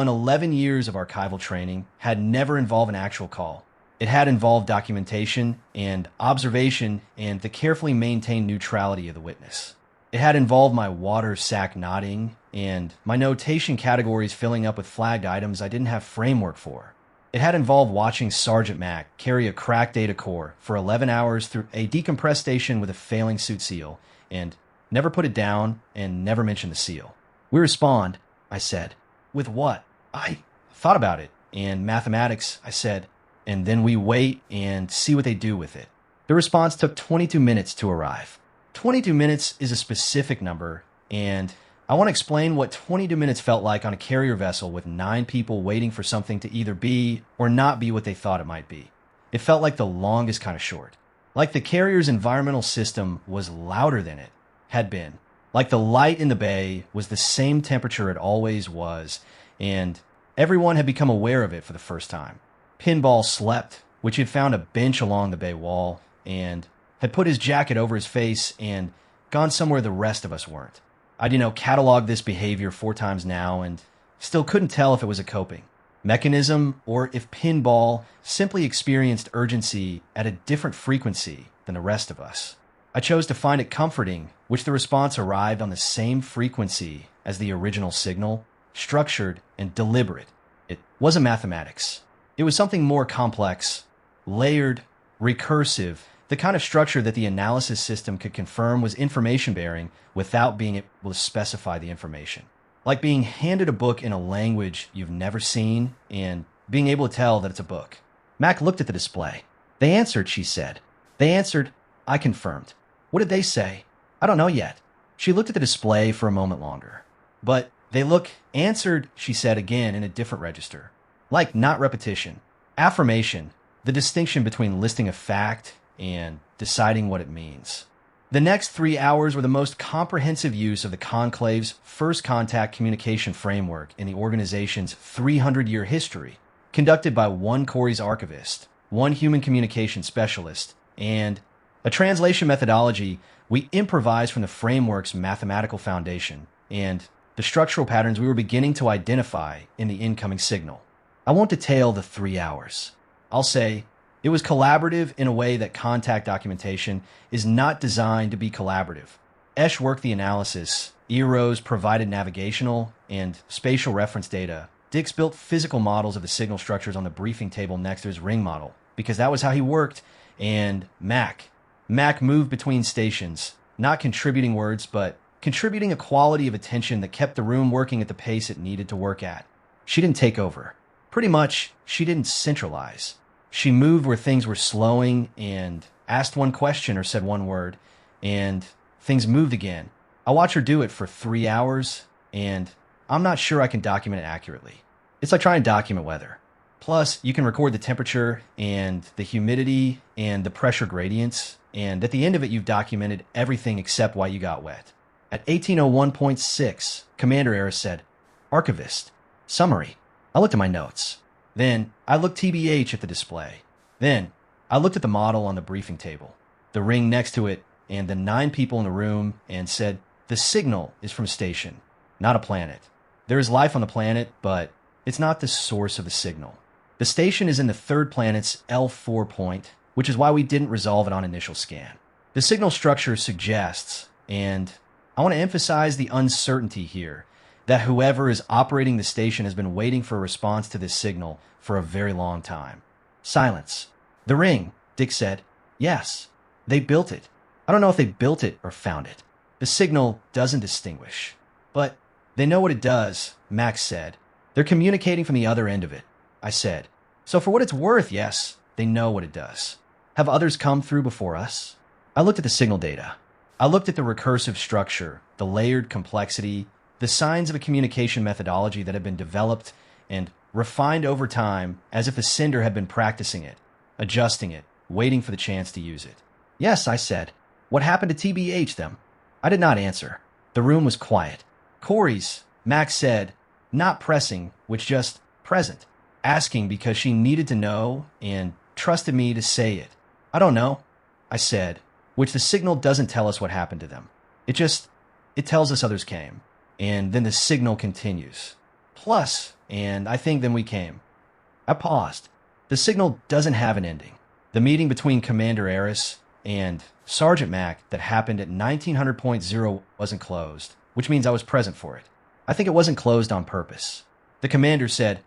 in 11 years of archival training had never involved an actual call. It had involved documentation and observation and the carefully maintained neutrality of the witness. It had involved my water sack nodding and my notation categories filling up with flagged items I didn't have framework for. It had involved watching Sergeant Mac carry a cracked data core for 11 hours through a decompressed station with a failing suit seal and never put it down and never mentioned the seal. We respond, I said. With what? I thought about it. And mathematics, I said. And then we wait and see what they do with it. The response took 22 minutes to arrive. 22 minutes is a specific number, and I want to explain what 22 minutes felt like on a carrier vessel with 9 people waiting for something to either be or not be what they thought it might be. It felt like the longest kind of short. Like the carrier's environmental system was louder than it had been. Like the light in the bay was the same temperature it always was, and everyone had become aware of it for the first time. Pinball slept, which had found a bench along the bay wall, and had put his jacket over his face and gone somewhere the rest of us weren't. I'd, cataloged this behavior 4 times now and still couldn't tell if it was a coping mechanism or if Pinball simply experienced urgency at a different frequency than the rest of us. I chose to find it comforting, which the response arrived on the same frequency as the original signal, structured and deliberate. It wasn't mathematics. It was something more complex, layered, recursive, the kind of structure that the analysis system could confirm was information-bearing without being able to specify the information. Like being handed a book in a language you've never seen and being able to tell that it's a book. Mac looked at the display. They answered, she said. They answered, I confirmed. What did they say? I don't know yet. She looked at the display for a moment longer. But they look answered, she said again in a different register. Like not repetition. Affirmation. The distinction between listing a fact and deciding what it means. The next 3 hours were the most comprehensive use of the Conclave's first contact communication framework in the organization's 300-year history, conducted by one Corey's archivist, one human communication specialist, and a translation methodology. We improvised from the framework's mathematical foundation and the structural patterns we were beginning to identify in the incoming signal. I won't detail the 3 hours. I'll say it was collaborative in a way that contact documentation is not designed to be collaborative. Esh worked the analysis, Eros provided navigational and spatial reference data. Dix built physical models of the signal structures on the briefing table next to his ring model, because that was how he worked, and Mac moved between stations, not contributing words, but contributing a quality of attention that kept the room working at the pace it needed to work at. She didn't take over. Pretty much, she didn't centralize. She moved where things were slowing and asked one question or said one word, and things moved again. I watched her do it for 3 hours, and I'm not sure I can document it accurately. It's like trying to document weather. Plus, you can record the temperature and the humidity and the pressure gradients, and at the end of it, you've documented everything except why you got wet. At 1801.6, Commander Eris said, Archivist, Summary. I looked at my notes. Then I looked TBH at the display. Then I looked at the model on the briefing table, the ring next to it, and the 9 people in the room, and said, the signal is from a station, not a planet. There is life on the planet, but it's not the source of the signal. The station is in the third planet's L4 point, which is why we didn't resolve it on initial scan. The signal structure suggests, and I want to emphasize the uncertainty here, that whoever is operating the station has been waiting for a response to this signal for a very long time. Silence. The ring, Dick said. Yes, they built it. I don't know if they built it or found it. The signal doesn't distinguish. But they know what it does, Max said. They're communicating from the other end of it, I said. So for what it's worth, yes, they know what it does. Have others come through before us? I looked at the signal data. I looked at the recursive structure, the layered complexity, the signs of a communication methodology that had been developed and refined over time as if the sender had been practicing it, adjusting it, waiting for the chance to use it. Yes, I said. What happened to TBH, them? I did not answer. The room was quiet. Corey's, Max said, not pressing, which just present, asking because she needed to know and trusted me to say it. I don't know, I said, which the signal doesn't tell us what happened to them. It tells us others came. And then the signal continues. Plus, and I think then we came. I paused. The signal doesn't have an ending. The meeting between Commander Eris and Sergeant Mac that happened at 1900.0 wasn't closed, which means I was present for it. I think it wasn't closed on purpose. The commander said,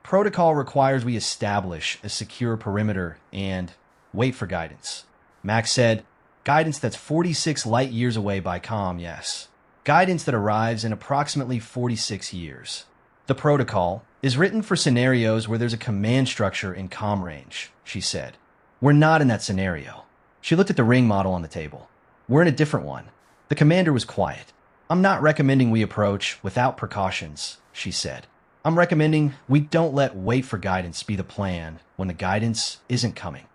protocol requires we establish a secure perimeter and wait for guidance. Mac said, guidance that's 46 light years away by comm, yes. Guidance that arrives in approximately 46 years. The protocol is written for scenarios where there's a command structure in comm range, she said. We're not in that scenario. She looked at the ring model on the table. We're in a different one. The commander was quiet. I'm not recommending we approach without precautions, she said. I'm recommending we don't let wait for guidance be the plan when the guidance isn't coming.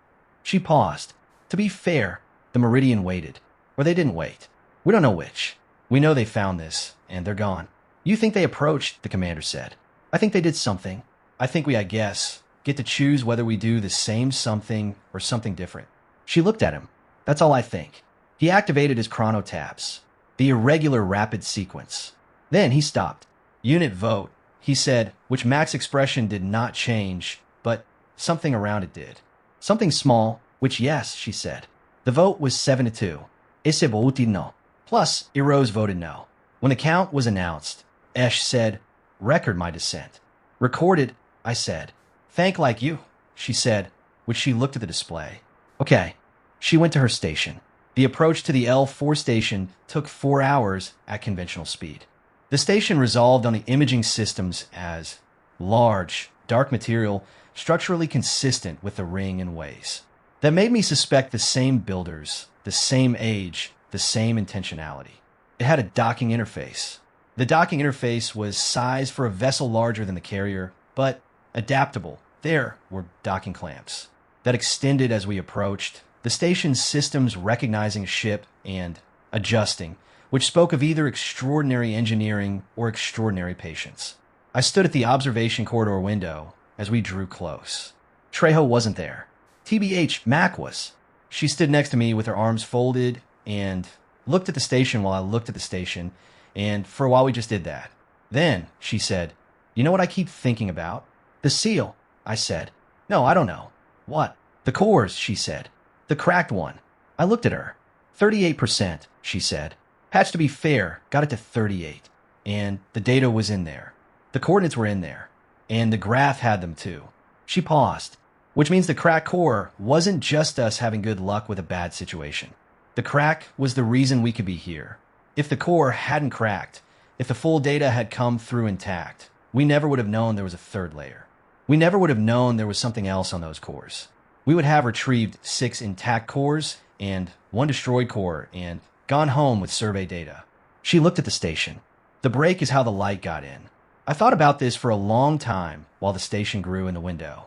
She paused. To be fair, the Meridian waited. Or they didn't wait. We don't know which. We know they found this, and they're gone. You think they approached, the commander said. I think they did something. I think we, I guess, get to choose whether we do the same something or something different. She looked at him. That's all I think. He activated his chrono tabs, the irregular rapid sequence. Then he stopped. Unit vote, he said, which Mac's expression did not change, but something around it did. Something small, which yes, she said. The vote was 7-2. Ese voti no. Plus, Eros voted no. When the count was announced, Esh said, record my dissent. Recorded, I said. Thank like you, she said, which she looked at the display. Okay. She went to her station. The approach to the L4 station took 4 hours at conventional speed. The station resolved on the imaging systems as large, dark material, structurally consistent with the ring in ways that made me suspect the same builders, the same age, the same intentionality. It had a docking interface. The docking interface was sized for a vessel larger than the carrier, but adaptable. There were docking clamps that extended as we approached, the station's systems recognizing a ship and adjusting, which spoke of either extraordinary engineering or extraordinary patience. I stood at the observation corridor window as we drew close. Trejo wasn't there. TBH, Mac was. She stood next to me with her arms folded and looked at the station while I looked at the station, and for a while we just did that. Then she said, "You know what I keep thinking about?" "The seal," I said. "No, I don't know." "What?" "The cores," she said. "The cracked one." I looked at her. 38%, she said. Patch, to be fair, got it to 38, and the data was in there. The coordinates were in there, and the graph had them too. She paused, which means the crack core wasn't just us having good luck with a bad situation. The crack was the reason we could be here. If the core hadn't cracked, if the full data had come through intact, we never would have known there was a third layer. We never would have known there was something else on those cores. We would have retrieved 6 intact cores and 1 destroyed core and gone home with survey data. She looked at the station. The break is how the light got in. I thought about this for a long time while the station grew in the window.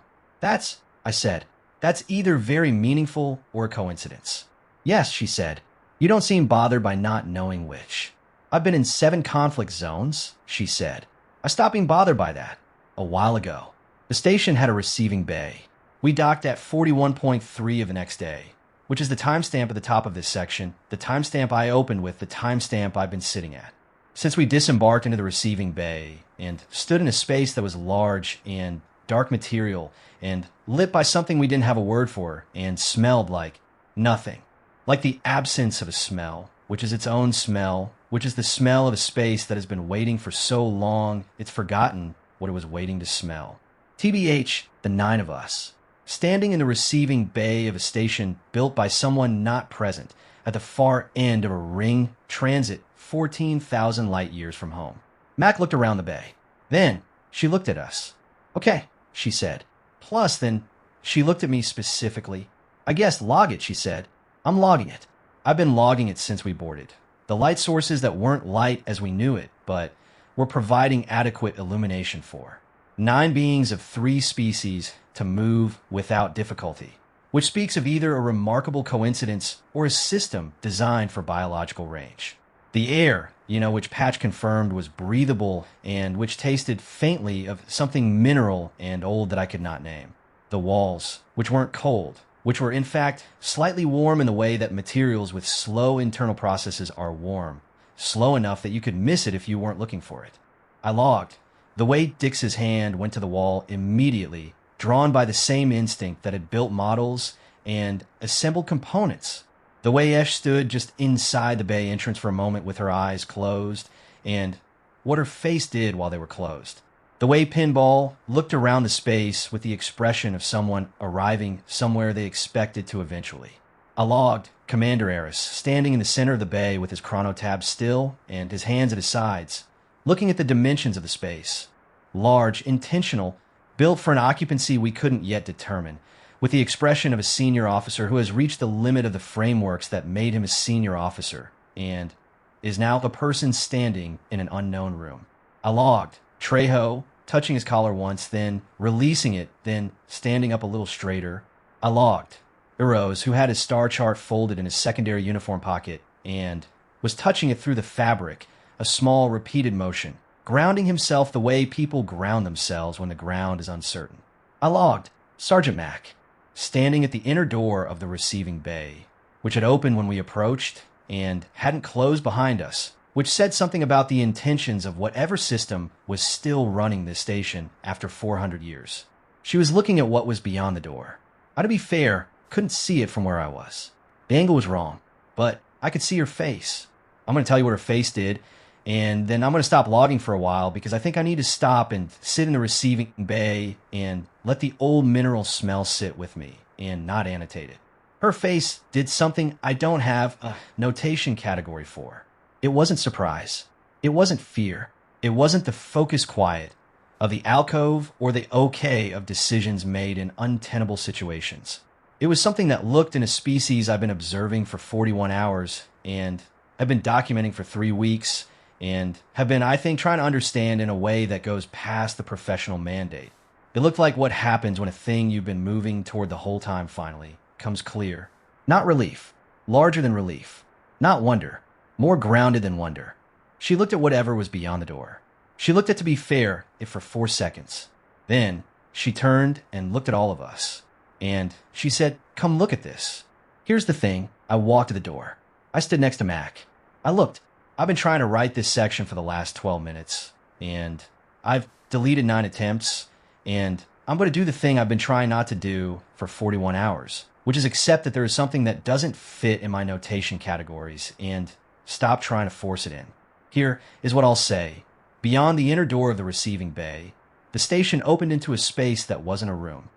I said, that's either very meaningful or a coincidence. Yes, she said. You don't seem bothered by not knowing which. I've been in 7 conflict zones, she said. I stopped being bothered by that a while ago. The station had a receiving bay. We docked at 41.3 of the next day, which is the timestamp at the top of this section, the timestamp I opened with, the timestamp I've been sitting at. Since we disembarked into the receiving bay and stood in a space that was large and dark material and lit by something we didn't have a word for and smelled like nothing, like the absence of a smell, which is its own smell, which is the smell of a space that has been waiting for so long it's forgotten what it was waiting to smell. TBH, the 9 of us, standing in the receiving bay of a station built by someone not present at the far end of a ring transit 14,000 light years from home. Mac looked around the bay. Then she looked at us. Okay, she said. Plus, then she looked at me specifically. I guess log it, she said. I'm logging it. I've been logging it since we boarded. The light sources that weren't light as we knew it, but were providing adequate illumination for. 9 beings of 3 species to move without difficulty, which speaks of either a remarkable coincidence or a system designed for biological range. The air, which Patch confirmed was breathable and which tasted faintly of something mineral and old that I could not name. The walls, which weren't cold, which were in fact slightly warm in the way that materials with slow internal processes are warm, slow enough that you could miss it if you weren't looking for it. I logged. The way Dix's hand went to the wall immediately, drawn by the same instinct that had built models and assembled components. The way Esh stood just inside the bay entrance for a moment with her eyes closed, and what her face did while they were closed. The way Pinball looked around the space with the expression of someone arriving somewhere they expected to eventually. I logged Commander Eris, standing in the center of the bay with his chronotab still and his hands at his sides, looking at the dimensions of the space. Large, intentional, built for an occupancy we couldn't yet determine, with the expression of a senior officer who has reached the limit of the frameworks that made him a senior officer and is now the person standing in an unknown room. I logged Trejo, touching his collar once, then releasing it, then standing up a little straighter. I logged Eros, who had his star chart folded in his secondary uniform pocket and was touching it through the fabric, a small repeated motion, grounding himself the way people ground themselves when the ground is uncertain. I logged Sergeant Mac, standing at the inner door of the receiving bay, which had opened when we approached and hadn't closed behind us, which said something about the intentions of whatever system was still running this station after 400 years. She was looking at what was beyond the door. To be fair, couldn't see it from where I was. The angle was wrong, but I could see her face. I'm going to tell you what her face did, and then I'm going to stop logging for a while because I think I need to stop and sit in the receiving bay and let the old mineral smell sit with me and not annotate it. Her face did something I don't have a notation category for. It wasn't surprise. It wasn't fear. It wasn't the focused quiet of the alcove or the okay of decisions made in untenable situations. It was something that looked in a species I've been observing for 41 hours and have been documenting for 3 weeks and have been, I think, trying to understand in a way that goes past the professional mandate. It looked like what happens when a thing you've been moving toward the whole time finally comes clear. Not relief, larger than relief. Not wonder, more grounded than wonder. She looked at whatever was beyond the door. She looked at, to be fair, it for 4 seconds. Then she turned and looked at all of us. And she said, "Come look at this." Here's the thing. I walked to the door. I stood next to Mac. I looked. I've been trying to write this section for the last 12 minutes. And I've deleted 9 attempts. And I'm going to do the thing I've been trying not to do for 41 hours, which is accept that there is something that doesn't fit in my notation categories and stop trying to force it in. Here is what I'll say. Beyond the inner door of the receiving bay, the station opened into a space that wasn't a room.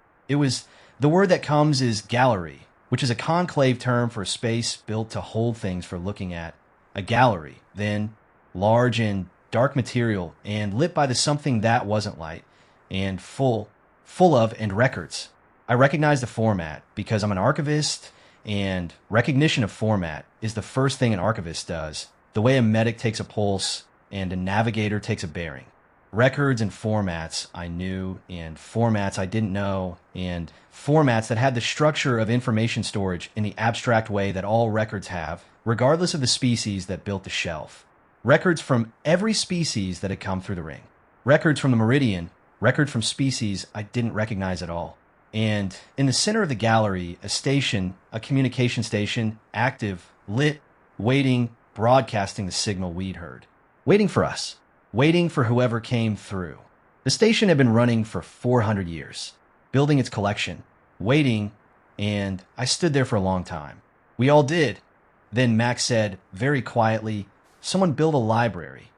The word that comes is gallery, which is a conclave term for a space built to hold things for looking at. A gallery, then, large and dark material and lit by the something that wasn't light, and full of and records. I recognize the format because I'm an archivist, and recognition of format is the first thing an archivist does, the way a medic takes a pulse and a navigator takes a bearing. Records and formats I knew, and formats I didn't know, and formats that had the structure of information storage in the abstract way that all records have, regardless of the species that built the shelf. Records from every species that had come through the ring. Records from the Meridian, record from species I didn't recognize at all. And in the center of the gallery, a station, a communication station, active, lit, waiting, broadcasting the signal we'd heard. Waiting for us. Waiting for whoever came through. The station had been running for 400 years, building its collection, waiting, and I stood there for a long time. We all did. Then Max said, very quietly, "Someone built a library."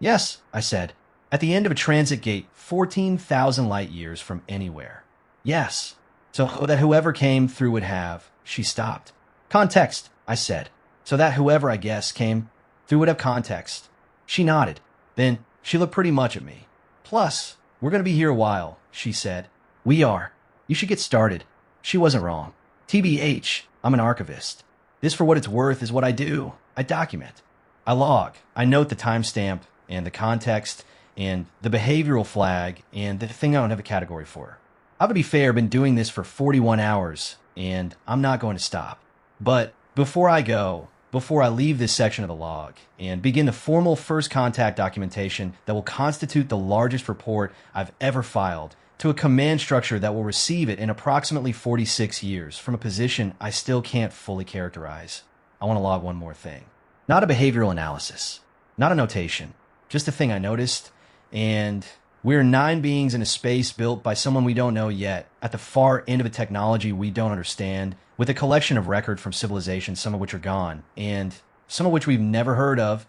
"Yes," I said, "at the end of a transit gate 14,000 light years from anywhere." "Yes, so that whoever came through would have." She stopped. "Context," I said, "so that whoever, I guess, came through would have context." She nodded. Then she looked pretty much at me. "Plus, we're going to be here a while," she said. "We are. You should get started." She wasn't wrong. TBH, I'm an archivist. This, for what it's worth, is what I do. I document. I log. I note the timestamp and the context and the behavioral flag and the thing I don't have a category for. I've, to be fair, been doing this for 41 hours, and I'm not going to stop. But before I leave this section of the log and begin the formal first contact documentation that will constitute the largest report I've ever filed to a command structure that will receive it in approximately 46 years from a position I still can't fully characterize, I want to log one more thing. Not a behavioral analysis, not a notation, just a thing I noticed. And we're 9 beings in a space built by someone we don't know yet, at the far end of a technology we don't understand, with a collection of record from civilizations, some of which are gone, and some of which we've never heard of,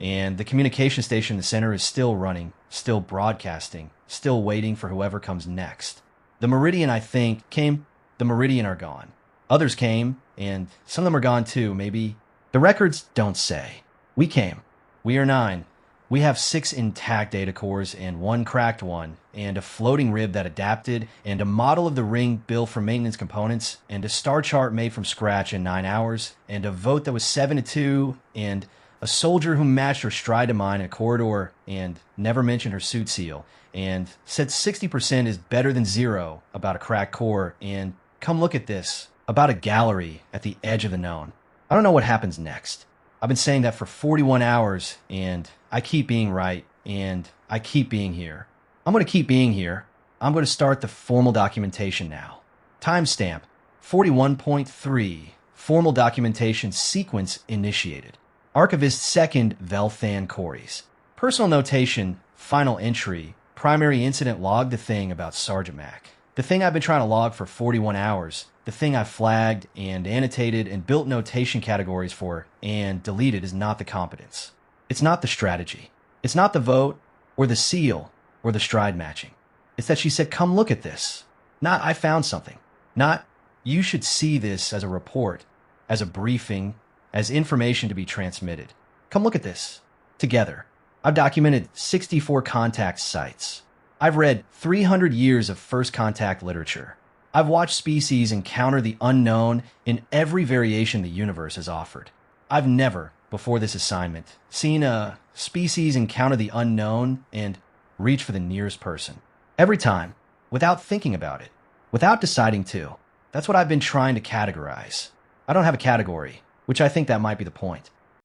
and the communication station in the center is still running, still broadcasting, still waiting for whoever comes next. The Meridian, I think, came. The Meridian are gone. Others came, and some of them are gone too, maybe. The records don't say. We came. We are 9. We have 6 intact data cores and 1 cracked one, and a floating rib that adapted, and a model of the ring built for maintenance components, and a star chart made from scratch in 9 hours, and a vote that was 7-2, and a soldier who matched her stride to mine in a corridor, and never mentioned her suit seal, and said 60% is better than 0 about a cracked core, and come look at this, about a gallery at the edge of the known. I don't know what happens next. I've been saying that for 41 hours, and I keep being right, and I keep being here. I'm going to keep being here. I'm going to start the formal documentation now. Timestamp 41.3. Formal documentation sequence initiated. Archivist second Velthan Corys. Personal notation, final entry, primary incident log the thing about Sergeant Mac. The thing I've been trying to log for 41 hours. The thing I flagged and annotated and built notation categories for and deleted is not the competence. It's not the strategy. It's not the vote or the seal or the stride matching. It's that she said, "Come look at this." Not, "I found something." Not, "You should see this," as a report, as a briefing, as information to be transmitted. Come look at this. Together. I've documented 64 contact sites. I've read 300 years of first contact literature. I've watched species encounter the unknown in every variation the universe has offered. I've never, before this assignment, seen a species encounter the unknown and reach for the nearest person. Every time, without thinking about it, without deciding to. That's what I've been trying to categorize. I don't have a category, which I think that might be the point.